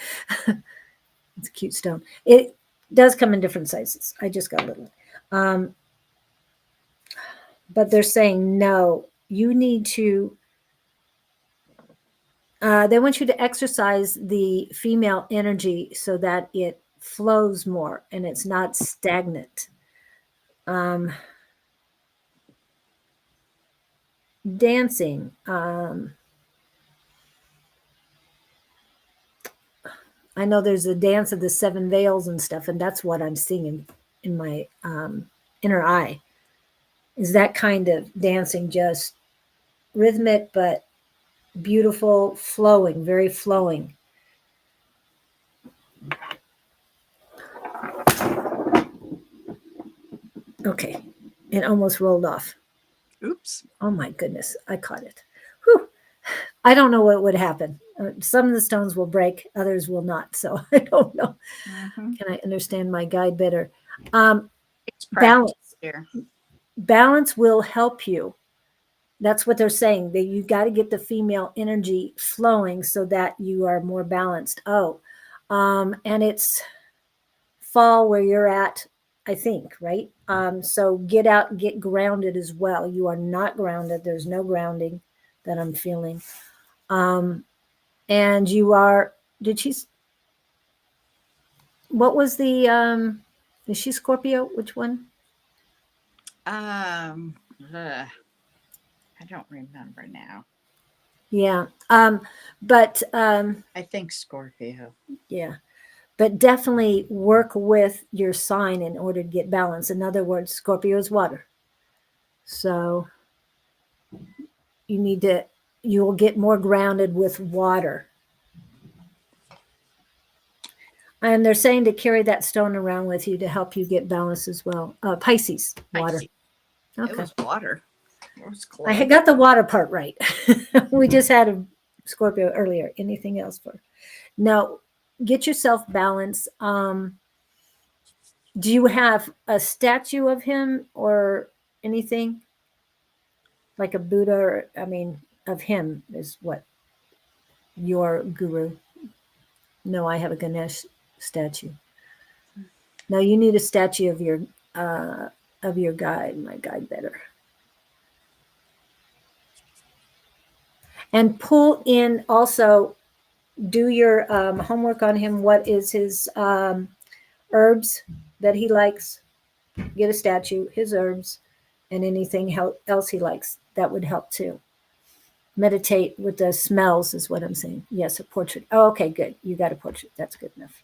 it's a cute stone. It does come in different sizes. I just got a little. But they're saying no. You need to. They want you to exercise the female energy so that it flows more and it's not stagnant. Dancing. I know there's a dance of the seven veils and stuff, and that's what I'm seeing in my inner eye. Is that kind of dancing, just rhythmic but beautiful, flowing, very flowing. Okay, it almost rolled off. Oops. Oh my goodness, I caught it. Whew. I don't know what would happen. Some of the stones will break, others will not. So I don't know. Mm-hmm. Can I understand my guide better? It's practice here. Balance will help you. That's what they're saying. That you got to get the female energy flowing so that you are more balanced. Oh, and it's fall where you're at, I think, right? So get out, get grounded as well. You are not grounded. There's no grounding that I'm feeling. And you are, did she, what was is she Scorpio? Which one? I don't remember now. Yeah. But I think Scorpio. yeah. But definitely work with your sign in order to get balance. In other words, Scorpio is water. So you will get more grounded with water. And they're saying to carry that stone around with you to help you get balance as well. Pisces, water. Pisces. Okay. It was water. It was I had close. got the water part right. We just had a Scorpio earlier. Anything else for? Now, get yourself balance. Do you have a statue of him or anything like a Buddha? Or, I mean, of him is what your guru. No, I have a Ganesh statue. No, you need a statue of your guide, my guide better. And pull in also, do your homework on him. What is his herbs that he likes? Get a statue, his herbs, and anything else he likes. That would help too. Meditate with the smells is what I'm saying. Yes, a portrait. Oh, okay, good. You got a portrait. That's good enough.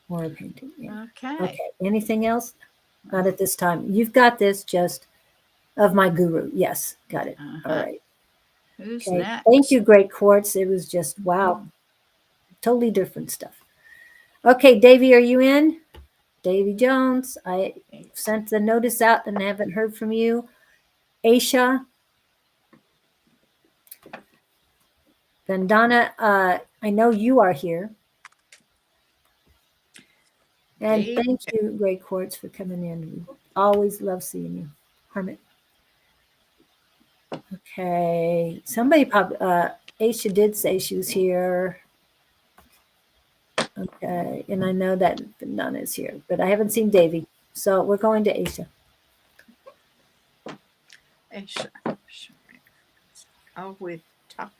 Or a painting. Yeah. Okay. Okay. Anything else? Not at this time. You've got this just of my guru. Yes, got it. All right. Who's Okay. next? Thank you, Great Quartz. It was just wow. Totally different stuff. Okay, Davy, are you in? Davy Jones. I sent the notice out and haven't heard from you. Aisha. Vandana, I know you are here. And Davy. thank you, Great Quartz, for coming in. We always love seeing you. Hermit. Okay. Somebody Aisha did say she was here. Okay. And I know that Vandana is here, but I haven't seen Davy. So we're going to Aisha. Aisha. Oh, we've talked.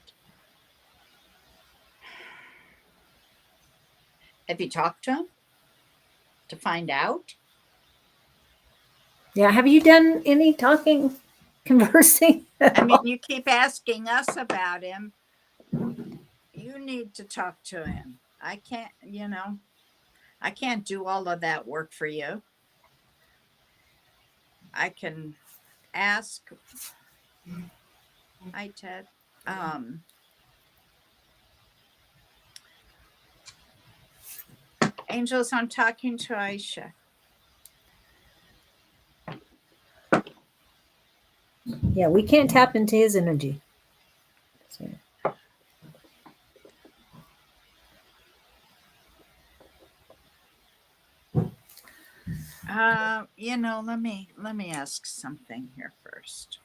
Have you talked to him to find out? Yeah. Have you done any talking, conversing? I mean, you keep asking us about him. You need to talk to him. I can't, I can't do all of that work for you. I can ask. Hi, Ted. Angels, I'm talking to Aisha. Yeah, we can't tap into his energy. So. Let me ask something here first.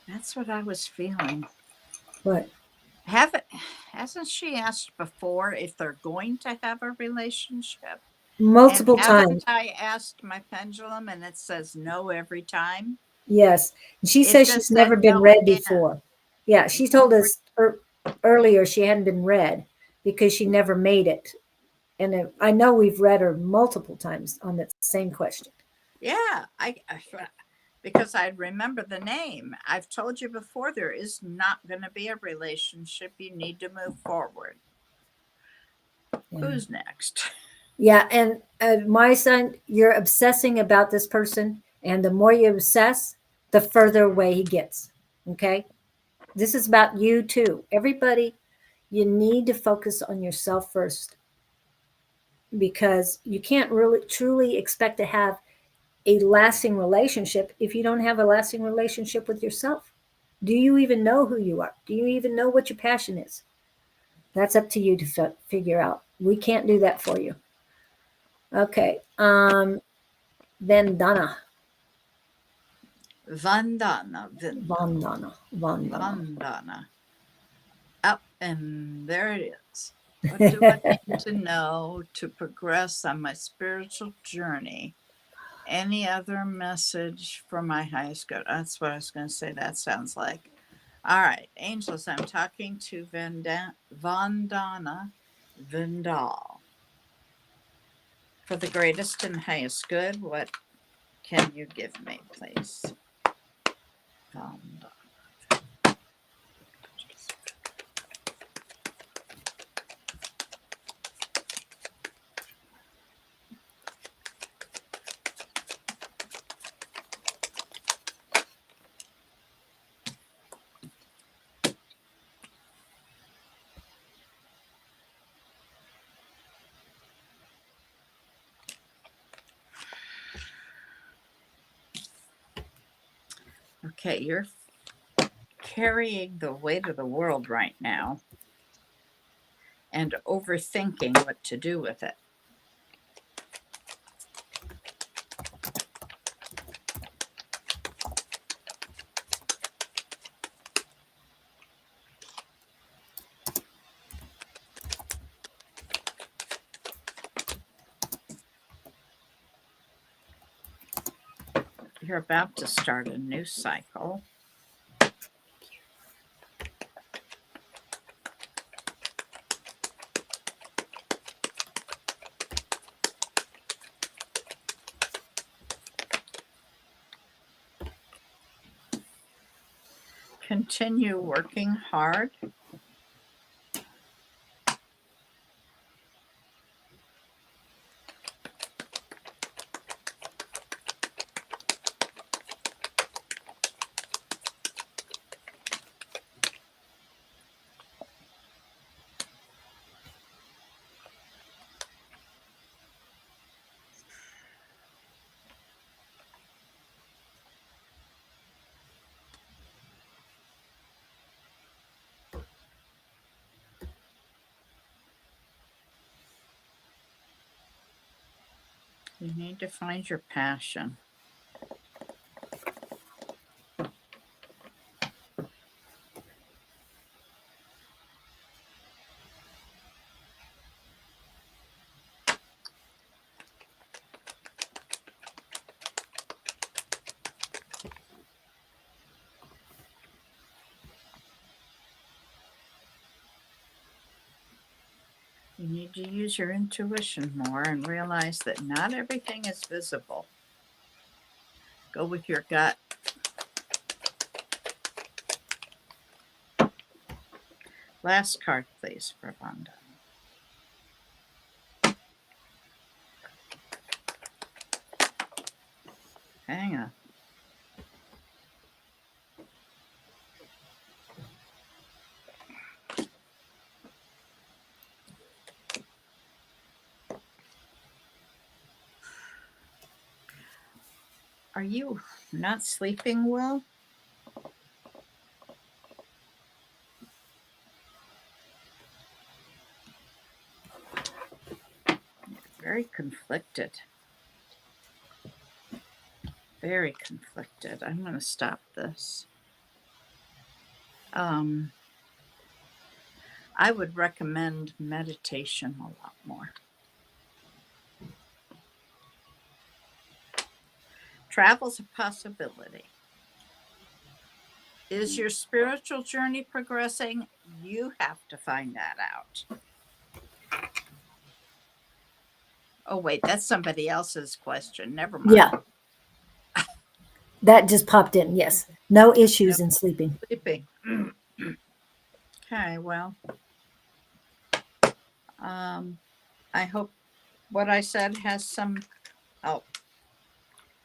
That's what I was feeling. What? Hasn't she asked before if they're going to have a relationship? Multiple and haven't times. I asked my pendulum and it says no every time? Yes. She It says just she's never said been no read again. before. Yeah, she told us earlier she hadn't been read because she never made it. And I know we've read her multiple times on that same question. Yeah, because I remember the name. I've told you before, there is not going to be a relationship. You need to move forward. Yeah. Who's next? Yeah, and my son, you're obsessing about this person, and the more you obsess, the further away he gets. Okay? This is about you too. Everybody, you need to focus on yourself first because you can't really truly expect to have a lasting relationship if you don't have a lasting relationship with yourself. Do you even know who you are? Do you even know what your passion is? That's up to you to figure out. We can't do that for you. Okay. Vandana. Vandana. Up and there it is. What do I need to know to progress on my spiritual journey? Any other message for my highest good? That's what I was going to say. That sounds like. All right, angels, I'm talking to Vandana Vindal. For the greatest and highest good, what can you give me, please? Okay, you're carrying the weight of the world right now and overthinking what to do with it. You're about to start a new cycle. Continue working hard. You need to find your passion. You need to use your intuition more and realize that not everything is visible. Go with your gut. Last card, please, for Vonda. Hang on. Are you not sleeping well? Very conflicted. Very conflicted. I'm going to stop this. I would recommend meditation a lot more. Travel's a possibility. Is your spiritual journey progressing? You have to find that out. Oh, wait, that's somebody else's question. Never mind. Yeah. That just popped in. Yes. No issues in sleeping. Sleeping. Okay, well, I hope what I said has some. Oh,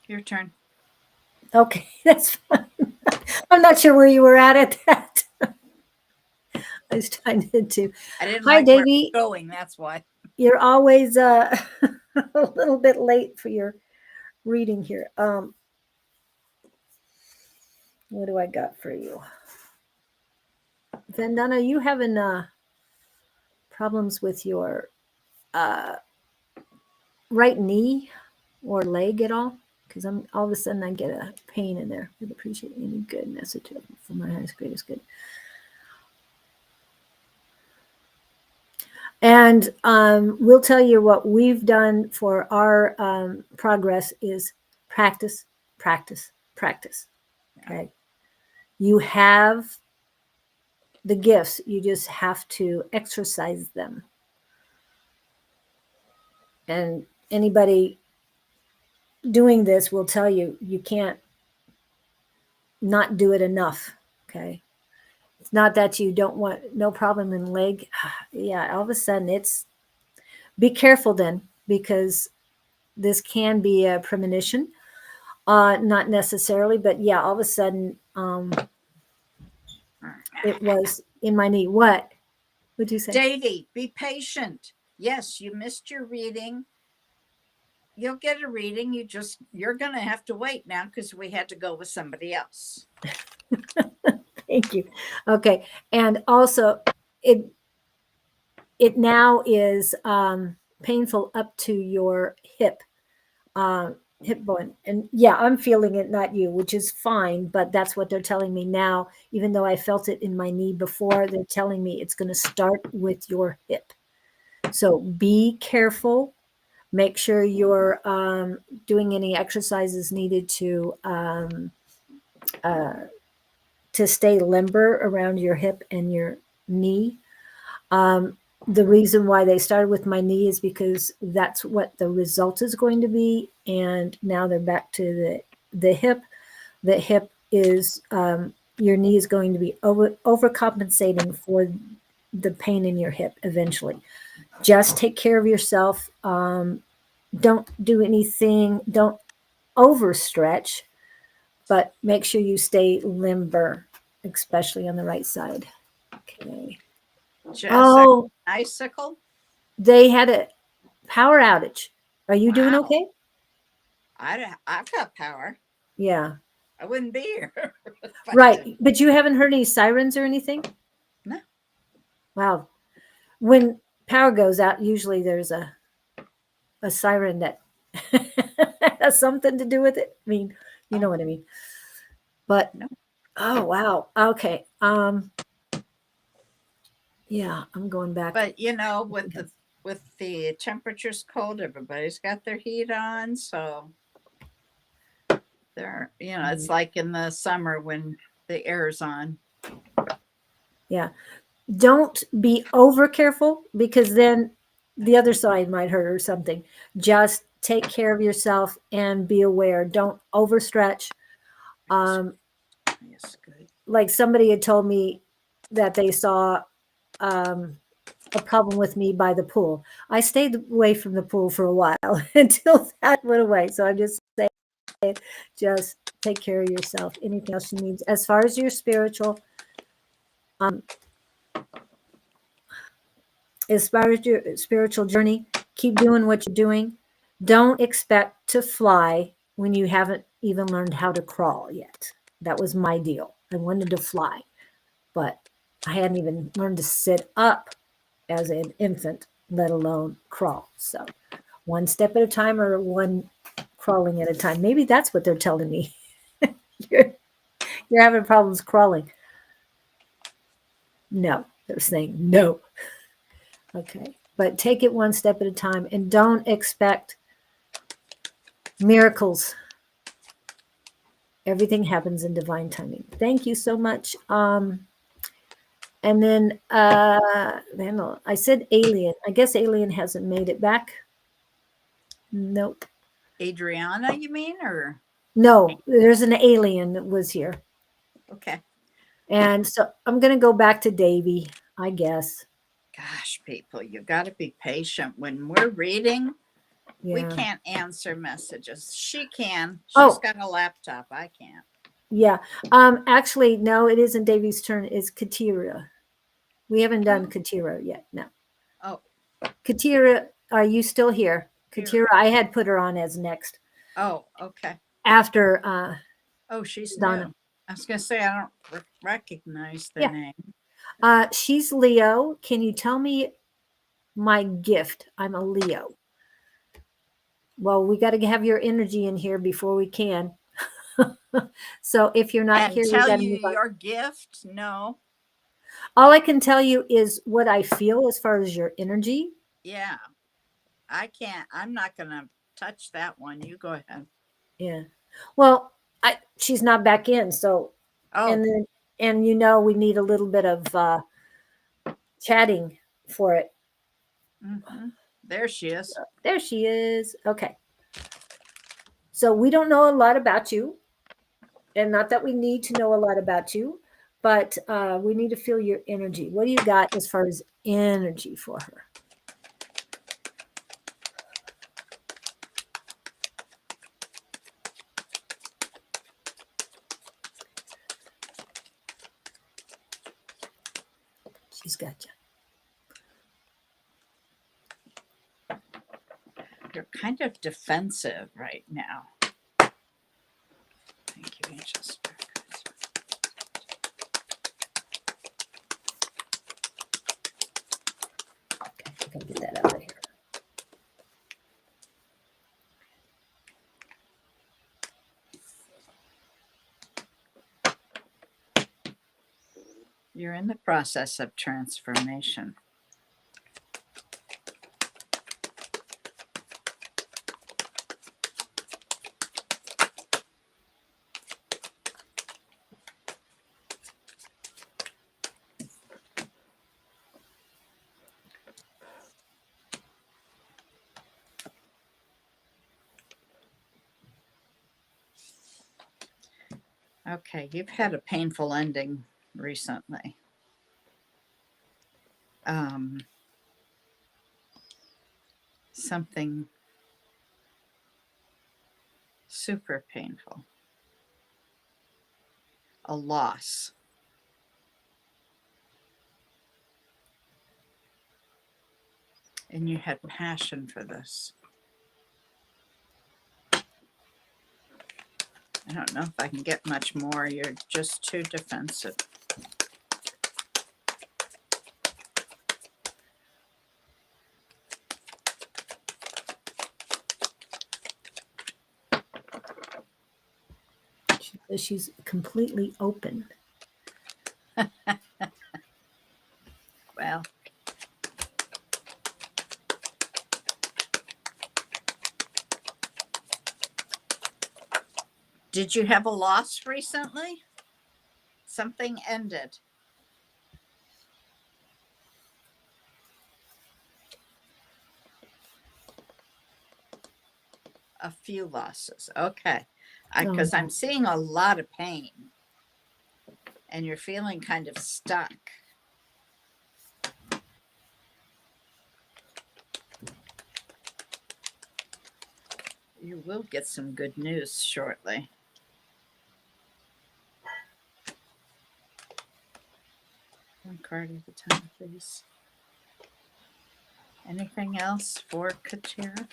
your turn. Okay, that's fine. I'm not sure where you were at that. I was trying to. I didn't Hi, like where Davey. it's going. That's why. You're always a little bit late for your reading here. What do I got for you? Vandana, you having problems with your right knee or leg at all? Because I'm all of a sudden I get a pain in there. Would appreciate any good message for my highest greatest good. And we'll tell you what we've done for our progress is practice, practice, practice. Okay. You have the gifts, you just have to exercise them. And anybody doing this will tell you you can't not do it enough. Okay. It's not that you don't want no problem in leg. Yeah, all of a sudden it's be careful then because this can be a premonition. Not necessarily, but yeah, all of a sudden it was in my knee. What would you say? Davy, be patient. Yes, you missed your reading. You'll get a reading. You're going to have to wait now because we had to go with somebody else. Thank you. Okay. And also it it now is painful up to your uh, hip bone. And yeah, I'm feeling it, not you, which is fine. But that's what they're telling me now. Even though I felt it in my knee before, they're telling me it's going to start with your hip. So be careful. Make sure you're doing any exercises needed uh, to stay limber around your hip and your knee. Um, the reason why they started with my knee is because that's what the result is going to be, and now they're back to the hip. The hip is your knee is going to be overcompensating for the pain in your hip eventually. Just take care of yourself. Don't do anything. Don't overstretch, but make sure you stay limber, especially on the right side. Okay. Jessica, Oh, icicle. they had a power outage. Are you doing Wow. okay? I've got power. Yeah. I wouldn't be here if I Right. didn't. But you haven't heard any sirens or anything? No. Wow. When power goes out, usually there's a siren that has something to do with it. I mean, you know Oh, what I mean. But no. oh wow. Okay. Yeah, I'm going back. But with the temperatures cold, everybody's got their heat on, so it's like in the summer when the air's on. Yeah. Don't be over careful because then the other side might hurt or something. Just take care of yourself and be aware. Don't overstretch. Um, Yes, good. like somebody had told me that they saw um, a problem with me by the pool. I stayed away from the pool for a while until that went away. So I'm just saying, just take care of yourself. Anything else you need, as far as your spiritual, um, as far as your spiritual journey, keep doing what you're doing. Don't expect to fly when you haven't even learned how to crawl yet. That was my deal. I wanted to fly, but I hadn't even learned to sit up as an infant, let alone crawl. So, one step at a time or one crawling at a time. Maybe that's what they're telling me. you're, you're having problems crawling. No, they're saying no. Okay. But take it one step at a time and don't expect miracles. Everything happens in divine timing. Thank you so much. And then I said alien. I guess alien hasn't made it back. Nope. Adriana, you mean, or No, there's an alien that was here. okay? And so I'm going to go back to Davy, I guess. Gosh, people, you got to be patient when we're reading. We Yeah. can't answer messages. She can. She's Oh, got a laptop. I can't. yeah. Actually, no, it isn't Davy's turn. It's Katira. We haven't done Oh, Katira yet. No. oh, Katira, are you still here? here. Katira, I had put her on as next Oh, okay. after Oh, she's Donna. new. I was gonna say I don't recognize the Yeah. name. She's Leo. Can you tell me my gift? I'm a Leo. Well, we got to have your energy in here before we can. So if you're not And here, we tell got to you move on. your gift? No. All I can tell you is what I feel as far as your energy. Yeah, I can't. I'm not gonna touch that one. You go ahead. Yeah. Well, she's not back in, so Oh, and then we need a little bit of chatting for it. there she is. There she is. Okay. So we don't know a lot about you, and not that we need to know a lot about you, but we need to feel your energy. What do you got as far as energy for her? She's got you. You're kind of defensive right now. Thank you, angels. Okay, I gotta get that out of here. You're in the process of transformation. Okay, you've had a painful ending recently. Something super painful. A loss. And you had passion for this. I don't know if I can get much more. You're just too defensive. She's completely open. Well, did you have a loss recently? Something ended. A few losses. Okay. Because I'm seeing a lot of pain and you're feeling kind of stuck. You will get some good news shortly. One card at a time, please. Anything else for Katira?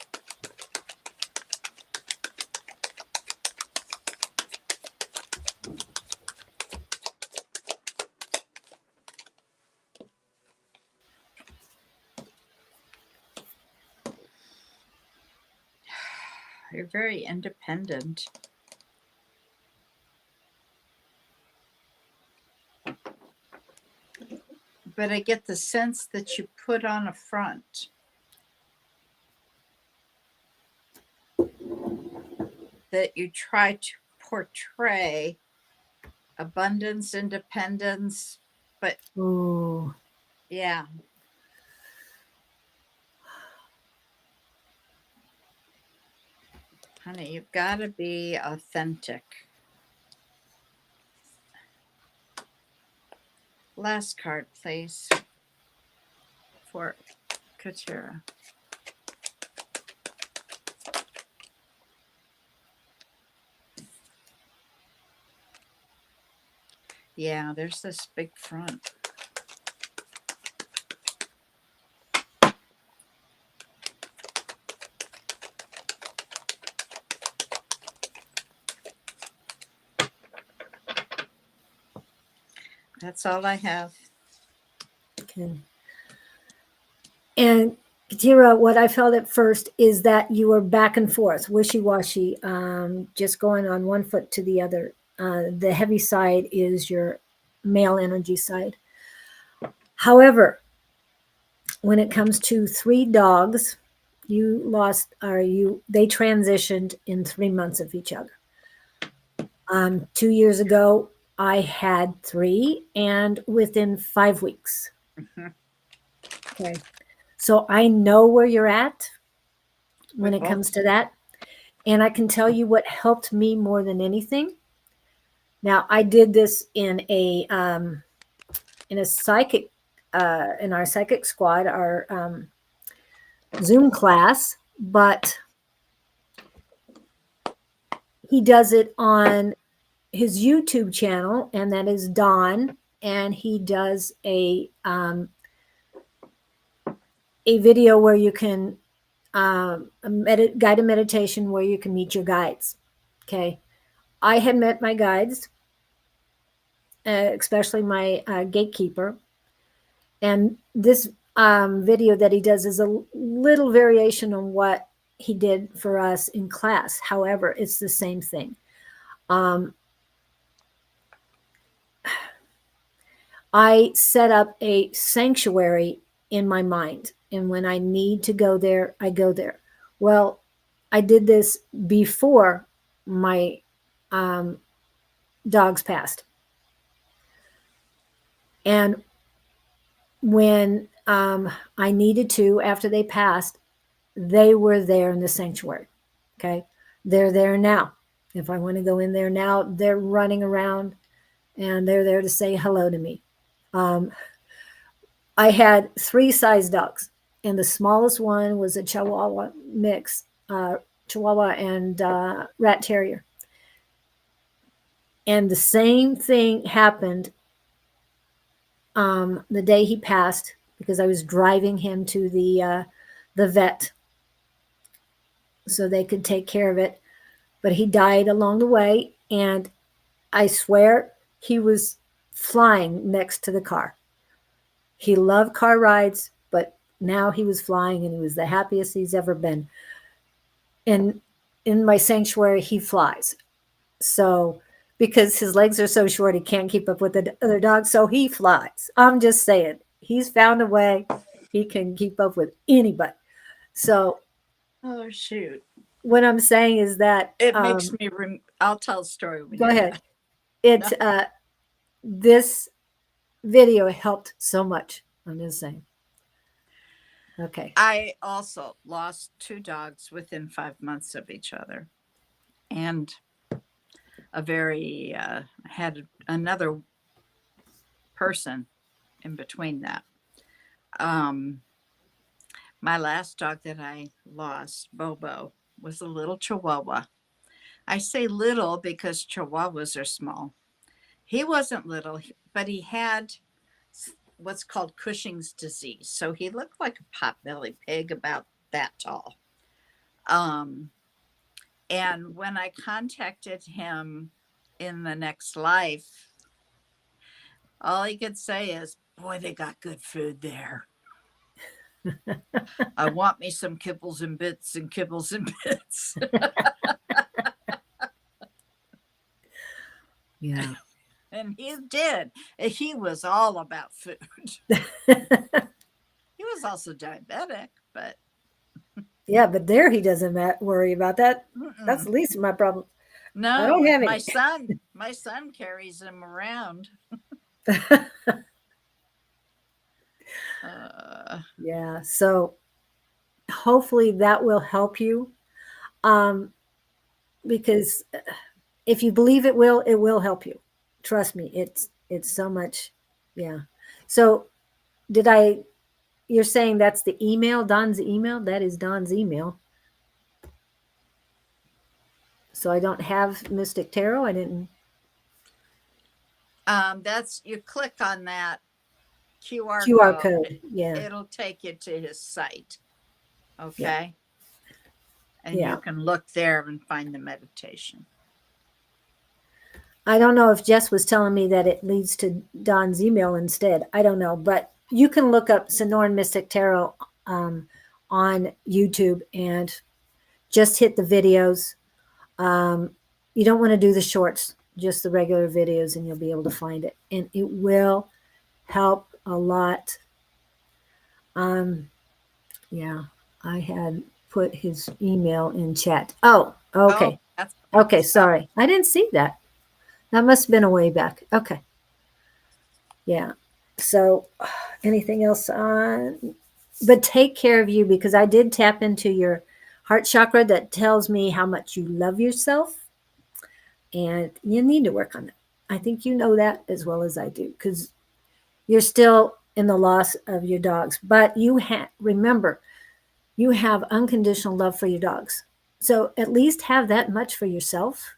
You're very independent. But I get the sense that you put on a front. That you try to portray abundance, independence, but yeah. Honey, you've got to be authentic. Last card, please, for Katira. Yeah, there's this big front. That's all I have. Okay. And Katira, what I felt at first is that you were back and forth, wishy-washy, just going on one foot to the other. The heavy side is your male energy side. However, when it comes to 3 dogs, they transitioned in 3 months of each other. 2 years ago, I had 3, and within 5 weeks. Okay. So I know where you're at when it comes to that. And I can tell you what helped me more than anything. Now, I did this in a psychic in our psychic squad, our Zoom class, but he does it on his YouTube channel, and that is Don, and he does a video where you can guided meditation where you can meet your guides. Okay, I had met my guides, especially my gatekeeper, and this video that he does is a little variation on what he did for us in class. However, it's the same thing. I set up a sanctuary in my mind, and when I need to go there, I go there. Well, I did this before my dogs passed. And when I needed to, after they passed, they were there in the sanctuary. Okay. They're there now. If I want to go in there now, they're running around and they're there to say hello to me. I had 3 size dogs, and the smallest one was a Chihuahua mix, Chihuahua and Rat Terrier. And the same thing happened the day he passed, because I was driving him to the vet so they could take care of it. But he died along the way, and I swear he was flying next to the car. He loved car rides, but now he was flying, and he was the happiest he's ever been. And in my sanctuary, he flies. So, because his legs are so short, he can't keep up with the other dogs, so he flies. I'm just saying, he's found a way. He can keep up with anybody. So, Oh, shoot. what I'm saying is that It makes me, I'll tell a story. When go ahead. It's this video helped so much. I'm just saying. Okay. I also lost 2 dogs within 5 months of each other, and had another person in between that. My last dog that I lost, Bobo, was a little Chihuahua. I say little because Chihuahuas are small. He wasn't little, but he had what's called Cushing's disease. So he looked like a potbelly pig, about that tall. And when I contacted him in the next life, all he could say is, "Boy, they got good food there. I want me some kibbles and bits and kibbles and bits." Yeah. And he did. He was all about food. He was also diabetic, but yeah, but there he doesn't worry about that. mm-mm. That's the least of my problem. No, I don't have my any. my son carries him around. Yeah. So hopefully that will help you. Because if you believe it will help you. Trust me. It's so much. Yeah. So you're saying that's the email, Don's email? That is Don's email. So I don't have Mystic Tarot. I didn't. That's, you click on that QR code. Yeah. It'll take you to his site. Okay. Yeah. And you can look there and find the meditation. I don't know if Jess was telling me that it leads to Don's email instead. I don't know, but you can look up Sonoran Mystic Tarot on YouTube and just hit the videos. You don't want to do the shorts, just the regular videos, and you'll be able to find it. And it will help a lot. Yeah, I had put his email in chat. Oh, okay. Okay, sorry. I didn't see that. That must have been a way back. Okay. Yeah. So anything else on? But take care of you, because I did tap into your heart chakra that tells me how much you love yourself, and you need to work on it. I think you know that as well as I do, because you're still in the loss of your dogs, but remember, you have unconditional love for your dogs. So at least have that much for yourself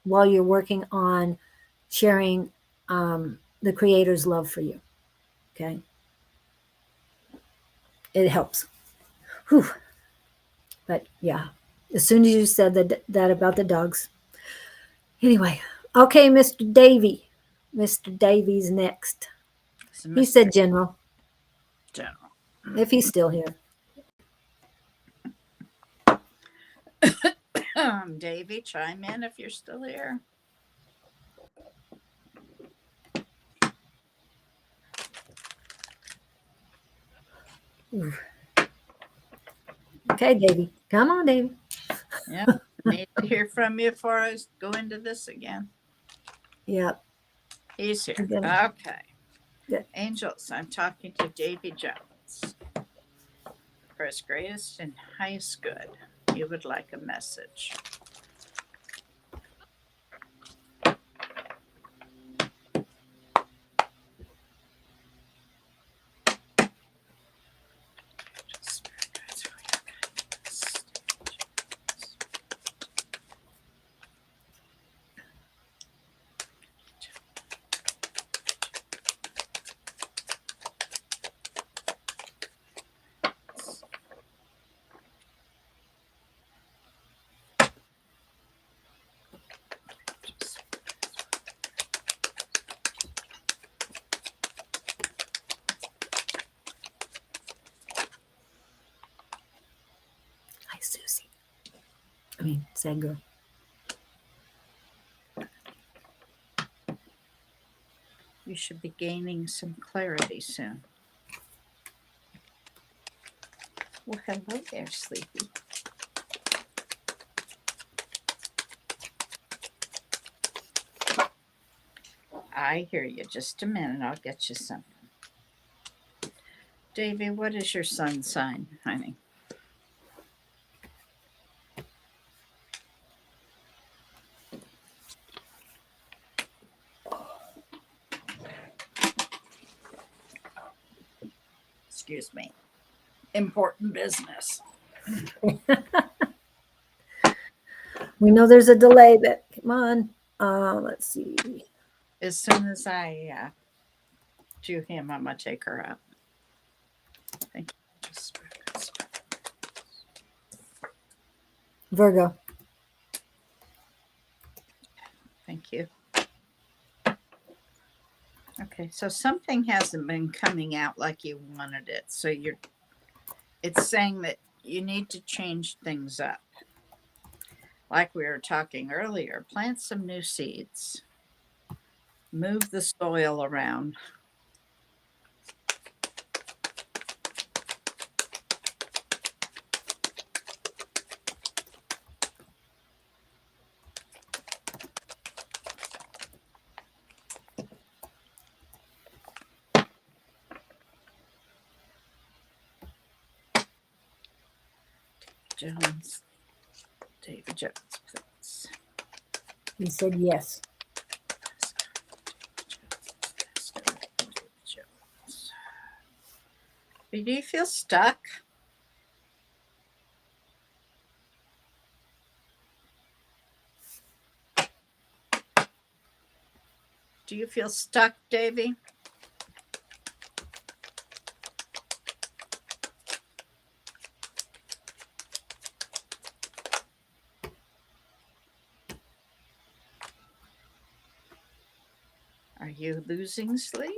while you're working on sharing the creator's love for you. Okay. It helps. Whew. But yeah, as soon as you said that about the dogs. Anyway, okay, Mr. Davy. Mr. Davy's next. So He Mr. said general, General. if he's still here. Davy, chime in if you're still here. Ooh. Okay, Davy. Come on, Davy. Yeah, need to hear from you before I go into this again. Yep. He's here. Good. Okay. Good. Angels, I'm talking to Davy Jones. For his greatest and highest good, you would like a message. Hi, Susie. I mean, sad girl. You should be gaining some clarity soon. Well, hello there, Sleepy. I hear you. Just a minute. I'll get you something. Davy, what is your sun sign, honey? Excuse me. Important business. We know there's a delay, but come on. Let's see. As soon as I do him, I'm going to take her out. Thank you. Virgo. Thank you. Okay, so something hasn't been coming out like you wanted it. So it's saying that you need to change things up. Like we were talking earlier, plant some new seeds. Move the soil around. Jones. David Jones, please. He said yes. Do you feel stuck? Do you feel stuck, Davy? Are you losing sleep?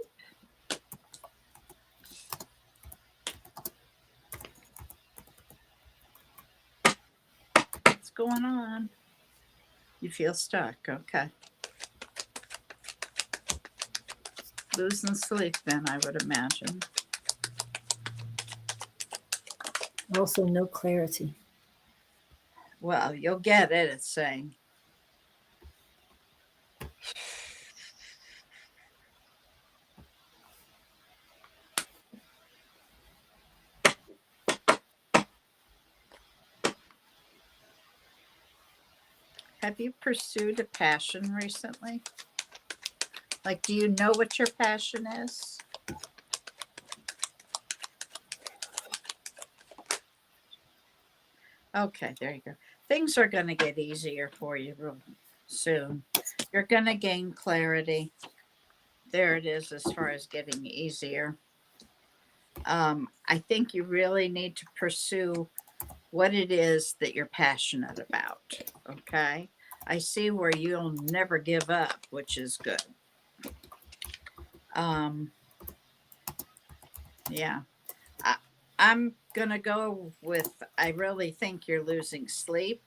What's going on? You feel stuck, okay. Losing sleep, then, I would imagine. Also, no clarity. Well, you'll get it, it's saying. have you pursued a passion recently? Like, do you know what your passion is? Okay, there you go. Things are going to get easier for you real soon. You're going to gain clarity. There it is, as far as getting easier. I think you really need to pursue what it is that you're passionate about. Okay. I see where you'll never give up, which is good. Um, yeah. I, I'm going to go with I really think you're losing sleep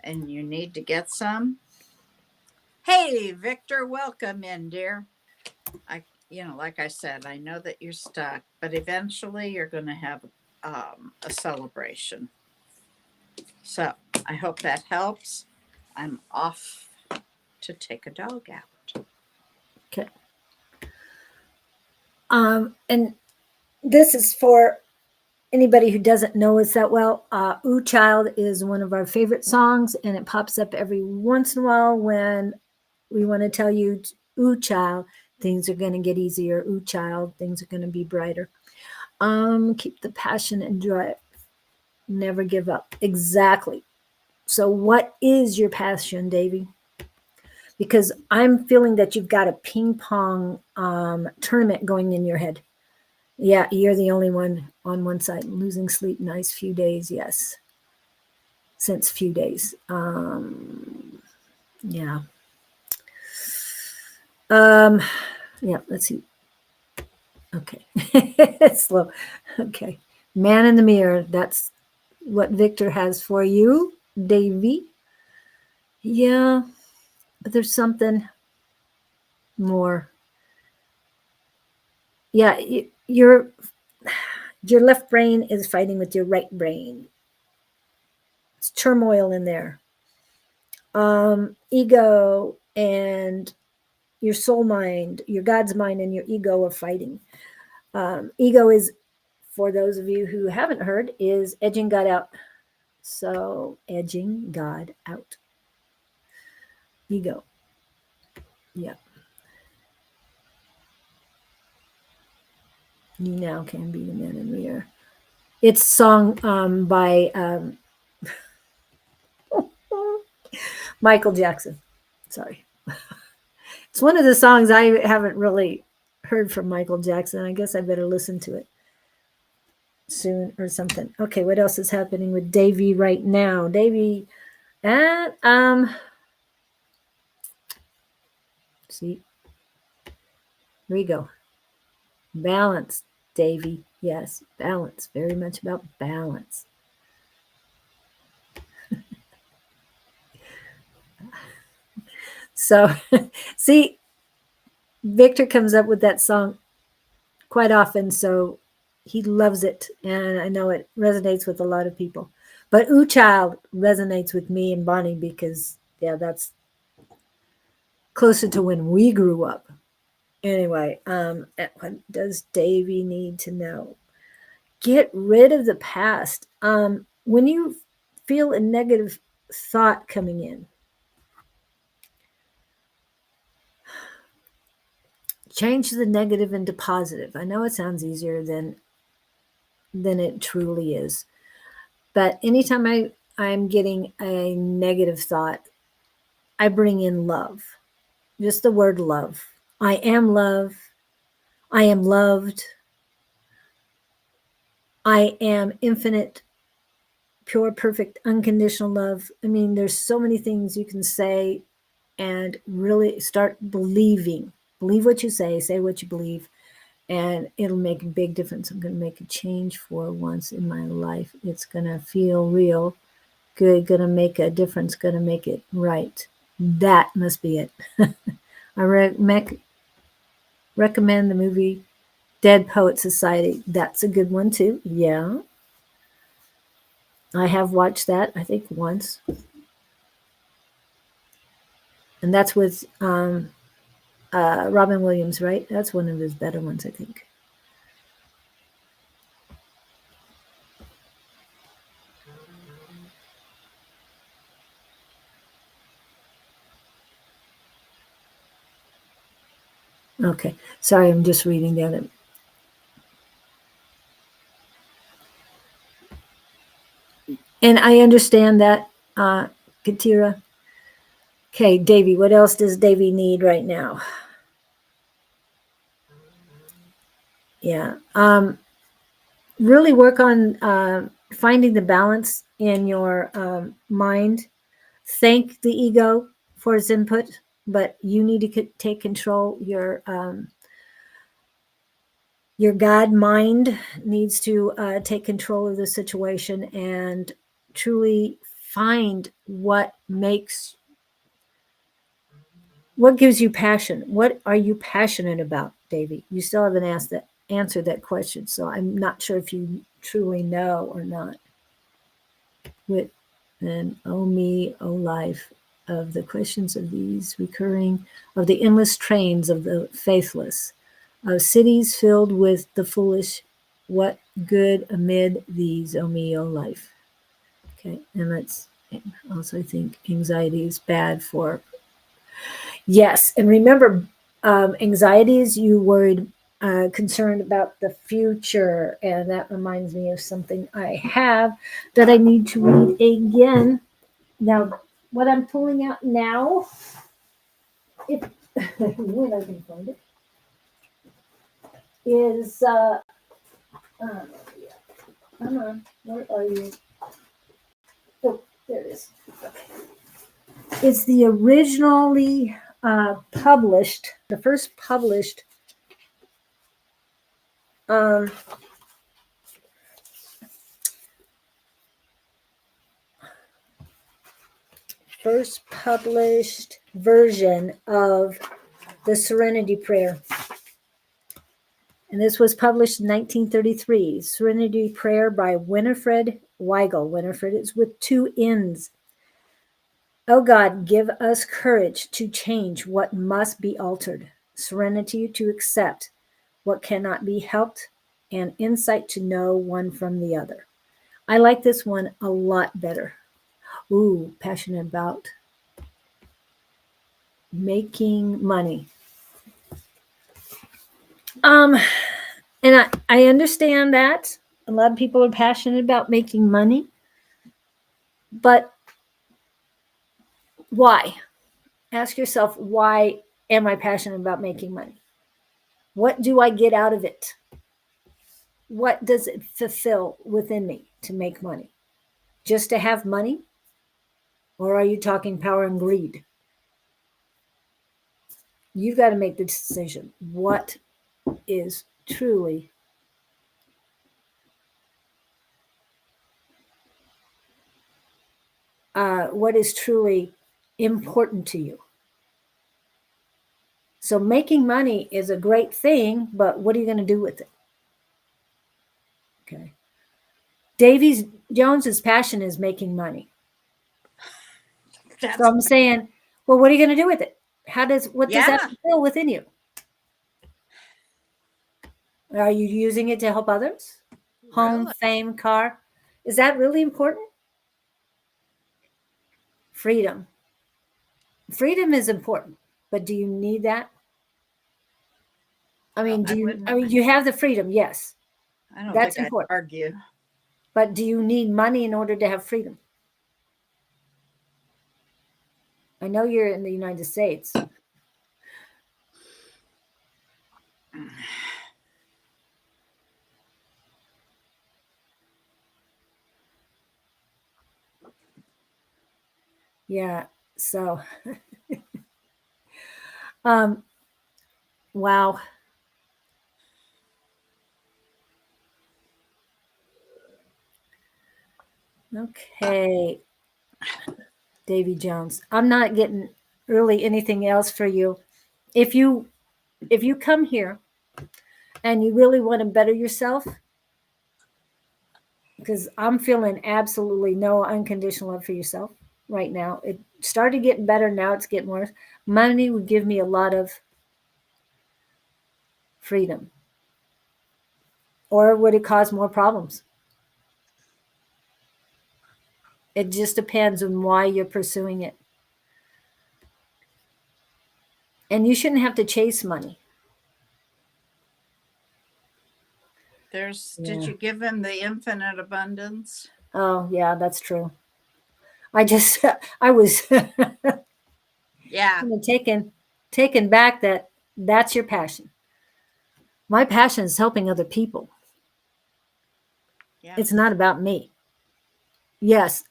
and you need to get some. Hey, Victor, welcome in, dear. Like I said, I know that you're stuck, but eventually you're going to have a celebration. So I hope that helps. I'm off to take a dog out. Okay. And this is for anybody who doesn't know us that well. Ooh Child is one of our favorite songs, and it pops up every once in a while when we want to tell you, Ooh Child, things are going to get easier. Ooh Child, things are going to be brighter. Keep the passion and drive. Never give up. Exactly. So, what is your passion, Davy? Because I'm feeling that you've got a ping pong tournament going in your head. Yeah, you're the only one on one side. Losing sleep, nice few days, yes. Since few days. Yeah. Um, yeah, let's see. Okay. It's slow. Okay. Man in the mirror. That's what Victor has for you, Davy. Yeah, but there's something more. Yeah, your left brain is fighting with your right brain. It's turmoil in there. Ego and your soul mind, your God's mind, and your ego are fighting. Ego is, for those of you who haven't heard, is edging God out. So edging God out. Ego. Yeah. You now can be the man in the mirror. It's sung by Michael Jackson. Sorry. It's one of the songs I haven't really heard from Michael Jackson. I guess I better listen to it soon or something. Okay, what else is happening with Davy right now? Davy, and see, here we go. Balance, Davy. Yes, balance. Very much about balance. So, see, Victor comes up with that song quite often, so he loves it, and I know it resonates with a lot of people. But Ooh Child resonates with me and Bonnie because, yeah, that's closer to when we grew up. Anyway, what does Davy need to know? Get rid of the past. When you feel a negative thought coming in, change the negative into positive. I know it sounds easier than it truly is. But anytime I'm getting a negative thought, I bring in love. Just the word love. I am love. I am loved. I am infinite, pure, perfect, unconditional love. I mean, there's so many things you can say and really start believing. Believe what you say what you believe, and it'll make a big difference. I'm going to make a change for once in my life. It's going to feel real good, going to make a difference, going to make it right. That must be it. I recommend the movie Dead Poet Society. That's a good one too. Yeah. I have watched that, I think, once. And that's with Robin Williams, right? That's one of his better ones, I think. Okay. Sorry, I'm just reading that. And I understand that, Katira. Okay, Davy, what else does Davy need right now? Yeah. Really work on finding the balance in your mind. Thank the ego for its input, but you need to take control. Your God mind needs to take control of the situation and truly find what gives you passion. What are you passionate about, Davy? You still haven't answered that question, so I'm not sure if you truly know or not. With an oh me, oh life, of the questions of these recurring, of the endless trains of the faithless, of cities filled with the foolish, what good amid these, oh me, oh life. Okay, and that's also, I think anxiety is bad for. Yes, and remember, anxiety is you worried, concerned about the future, and that reminds me of something I have that I need to read again. Now, what I'm pulling out now, if when I can find it, is uh, come on, where are you? Oh, there it is. It's the originally published, the first published um, version of the Serenity Prayer. And this was published in 1933. Serenity Prayer by Winifred Weigel. Winifred is with two N's. Oh God, give us courage to change what must be altered, serenity to accept what cannot be helped, and insight to know one from the other. I like this one a lot better. Ooh, passionate about making money. Um, and I understand that a lot of people are passionate about making money, but why? Ask yourself, why am I passionate about making money? What do I get out of it? What does it fulfill within me to make money? Just to have money? Or are you talking power and greed? You've got to make the decision. What is truly important to you? So making money is a great thing, but what are you going to do with it? Okay. Davy Jones's passion is making money. That's So I'm saying, well, what are you going to do with it? What does that yeah, fulfill within you? Are you using it to help others? Home, really. fame, car. Is that really important? Freedom. Freedom is important, but do you need that? I Well, mean, you have the freedom, yes. I don't That's think I'd important. argue. But do you need money in order to have freedom? I know you're in the United States. Yeah. So, um, wow. Okay, Davy Jones. I'm not getting really anything else for you. If you come here and you really want to better yourself, because I'm feeling absolutely no unconditional love for yourself right now. It started getting better, now it's getting worse. Money would give me a lot of freedom. Or would it cause more problems? It just depends on why you're pursuing it. And you shouldn't have to chase money. Did you give him the infinite abundance? Oh, yeah, that's true. I just, I was Yeah. taken back that that's your passion. My passion is helping other people. Yeah. It's not about me. Yes,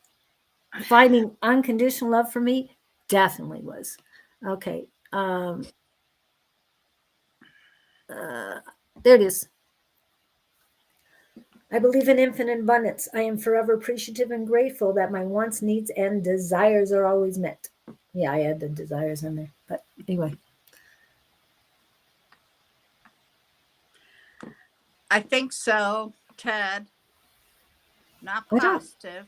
finding unconditional love for me definitely was. Okay. There it is. I believe in infinite abundance. I am forever appreciative and grateful that my wants, needs, and desires are always met. Yeah, I had the desires in there. But anyway. I think so, Ted. Not I don't positive.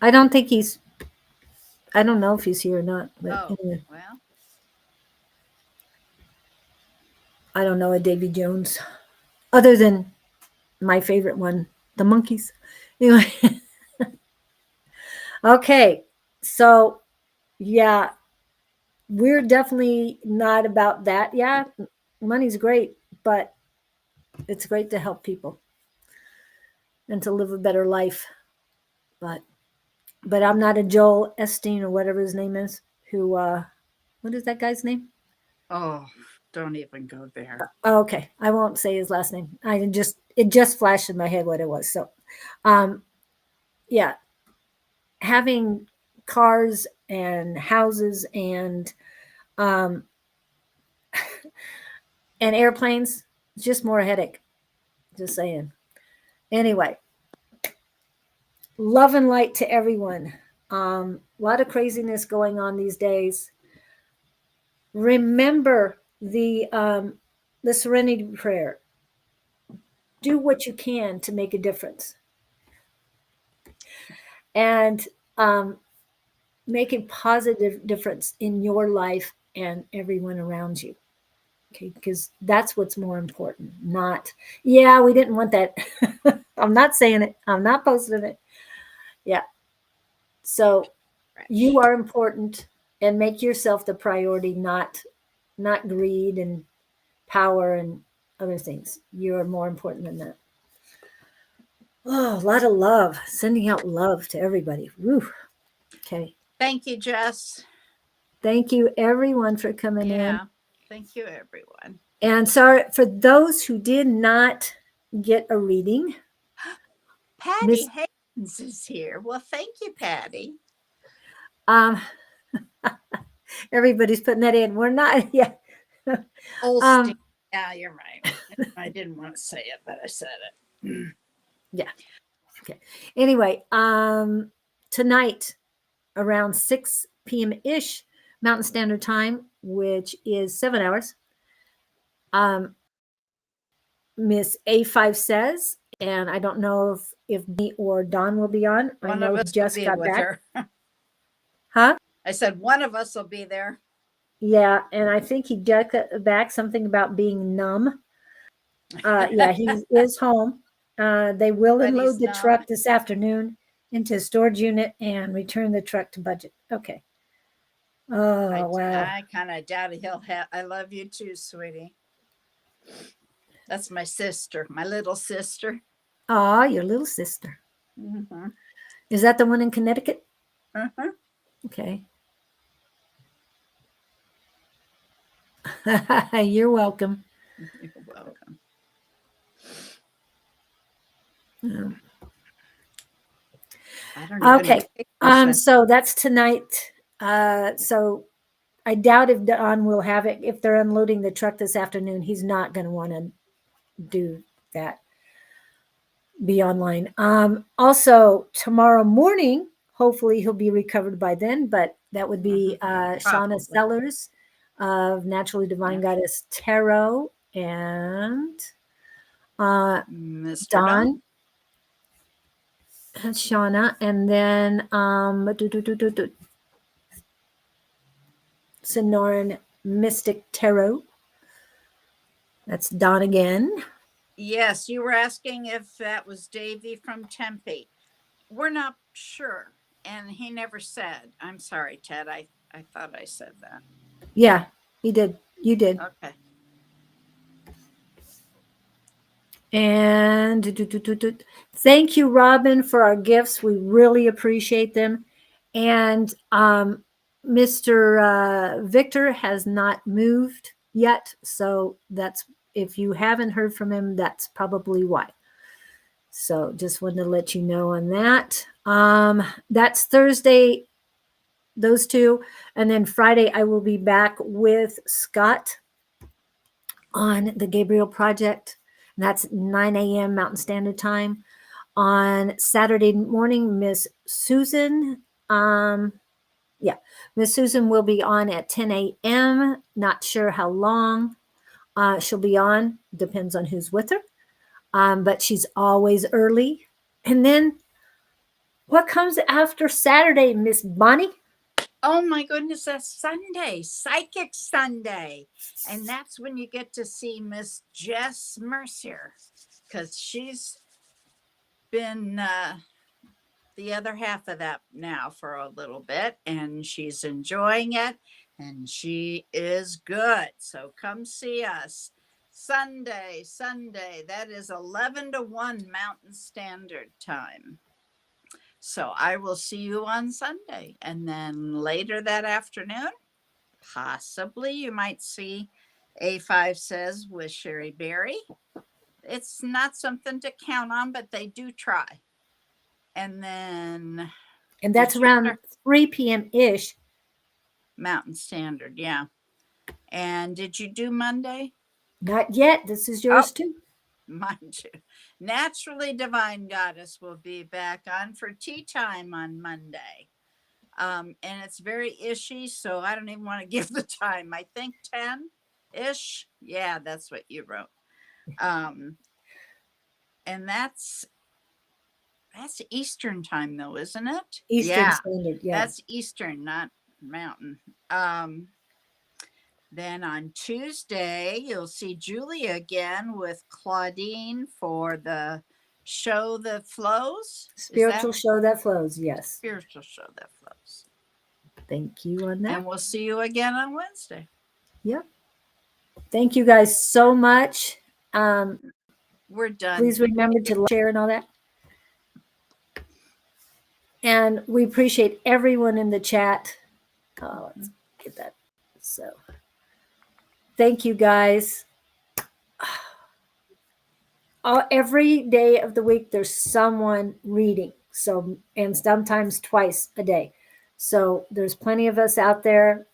I don't think he's I don't know if he's here or not, but Oh, anyway. well. I don't know a Davy Jones. Other than my favorite one, the monkeys. Anyway. Okay. So yeah, we're definitely not about that. Yeah, money's great, but it's great to help people and to live a better life. But I'm not a Joel Esteen or whatever his name is. Who? What is that guy's name? Oh, don't even go there. Oh, okay, I won't say his last name. It just flashed in my head what it was. So, um, yeah, having cars and houses um, and airplanes, it's just more headache. Just saying. Anyway, love and light to everyone. A lot of craziness going on these days. Remember the Serenity Prayer. Do what you can to make a difference, and make a positive difference in your life and everyone around you. Okay, because that's what's more important. Not, yeah, we didn't want that. I'm not saying it. I'm not posting it. Yeah. So you are important, and make yourself the priority, not greed and power and other things. You're more important than that. Oh, a lot of love. Sending out love to everybody. Woo. Okay. Thank you, Jess. Thank you everyone for coming in. Yeah. Thank you, everyone. And sorry for those who did not get a reading. Patty Miss Haynes is here. Well, thank you, Patty. um everybody's putting that in. We're not yeah. Olstein. Yeah, you're right. I didn't want to say it, but I said it. Yeah. Okay. Anyway, tonight around 6 p.m. ish Mountain Standard Time, which is 7 hours. Miss A5 says, and I don't know if me or Don will be on. I One know of he us will just be got with back. her. Huh? I said one of us will be there. Yeah, and I think he just got back something about being numb. Yeah, he is home. They will But unload he's the not. truck this afternoon into a storage unit and return the truck to budget. Okay. Oh, wow. I kind of doubt he'll have. I love you too, sweetie. That's my sister, my little sister. Aw, your little sister. Mm-hmm. Is that the one in Connecticut? Mm-hmm. Okay. You're welcome. You're welcome. I don't even Okay. So that's tonight. So I doubt if Don will have it. If they're unloading the truck this afternoon, he's not going to want to do that. Be online. Also tomorrow morning, hopefully he'll be recovered by then, but that would be Shauna Sellers of Naturally Divine Goddess Tarot and Mr. Don and Shauna, and then Sonoran Mystic Tarot. That's Don again. Yes, you were asking if that was Davy from Tempe. We're not sure, and he never said. I'm sorry, Ted. I thought I said that. Yeah, he did. You did. Okay. And thank you, Robin, for our gifts. We really appreciate them. And Mr. Victor has not moved yet. So that's, if you haven't heard from him, that's probably why. So just wanted to let you know on that. That's Thursday, those two. And then Friday, I will be back with Scott on the Gabriel Project. That's 9 a.m. Mountain Standard Time. On Saturday morning, Miss Susan, Miss Susan will be on at 10 a.m. Not sure how long she'll be on. Depends on who's with her. But she's always early. And then what comes after Saturday, Miss Bonnie? Oh my goodness, that's Sunday, Psychic Sunday. And that's when you get to see Miss Jess Mercier, because she's been the other half of that now for a little bit, and she's enjoying it, and she is good. So come see us. Sunday, that is 11 to 1 Mountain Standard Time. So I will see you on Sunday. And then later that afternoon, possibly you might see A5 Says with Sherry Berry. It's not something to count on, but they do try. And then. And that's around 3 p.m. ish. Mountain Standard, yeah. And did you do Monday? Not yet. This is yours too. Mine too. Naturally Divine Goddess will be back on for tea time on Monday. And it's very ishy, so I don't even want to give the time. I think 10-ish. Yeah, that's what you wrote. And that's Eastern time though, isn't it? Eastern Standard, yeah. That's Eastern, not Mountain. Then on Tuesday, you'll see Julia again with Claudene for the show that flows. Spiritual show that flows, yes. Spiritual show that flows. Thank you on that. And we'll see you again on Wednesday. Yep. Thank you guys so much. We're done. Please remember to share and all that. And we appreciate everyone in the chat. Oh, let's get that. So thank you guys. Every day of the week, there's someone reading. So, and sometimes twice a day. So there's plenty of us out there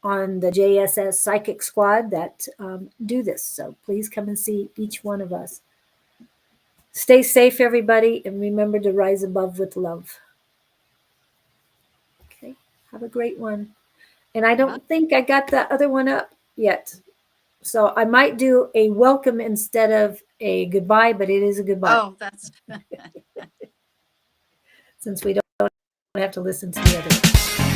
on the JSS Psychic Squad that do this. So please come and see each one of us. Stay safe, everybody, and remember to rise above with love. Okay, have a great one. And I don't think I got the other one up yet. So I might do a welcome instead of a goodbye, but it is a goodbye. Oh, that's since we don't have to listen to the other one.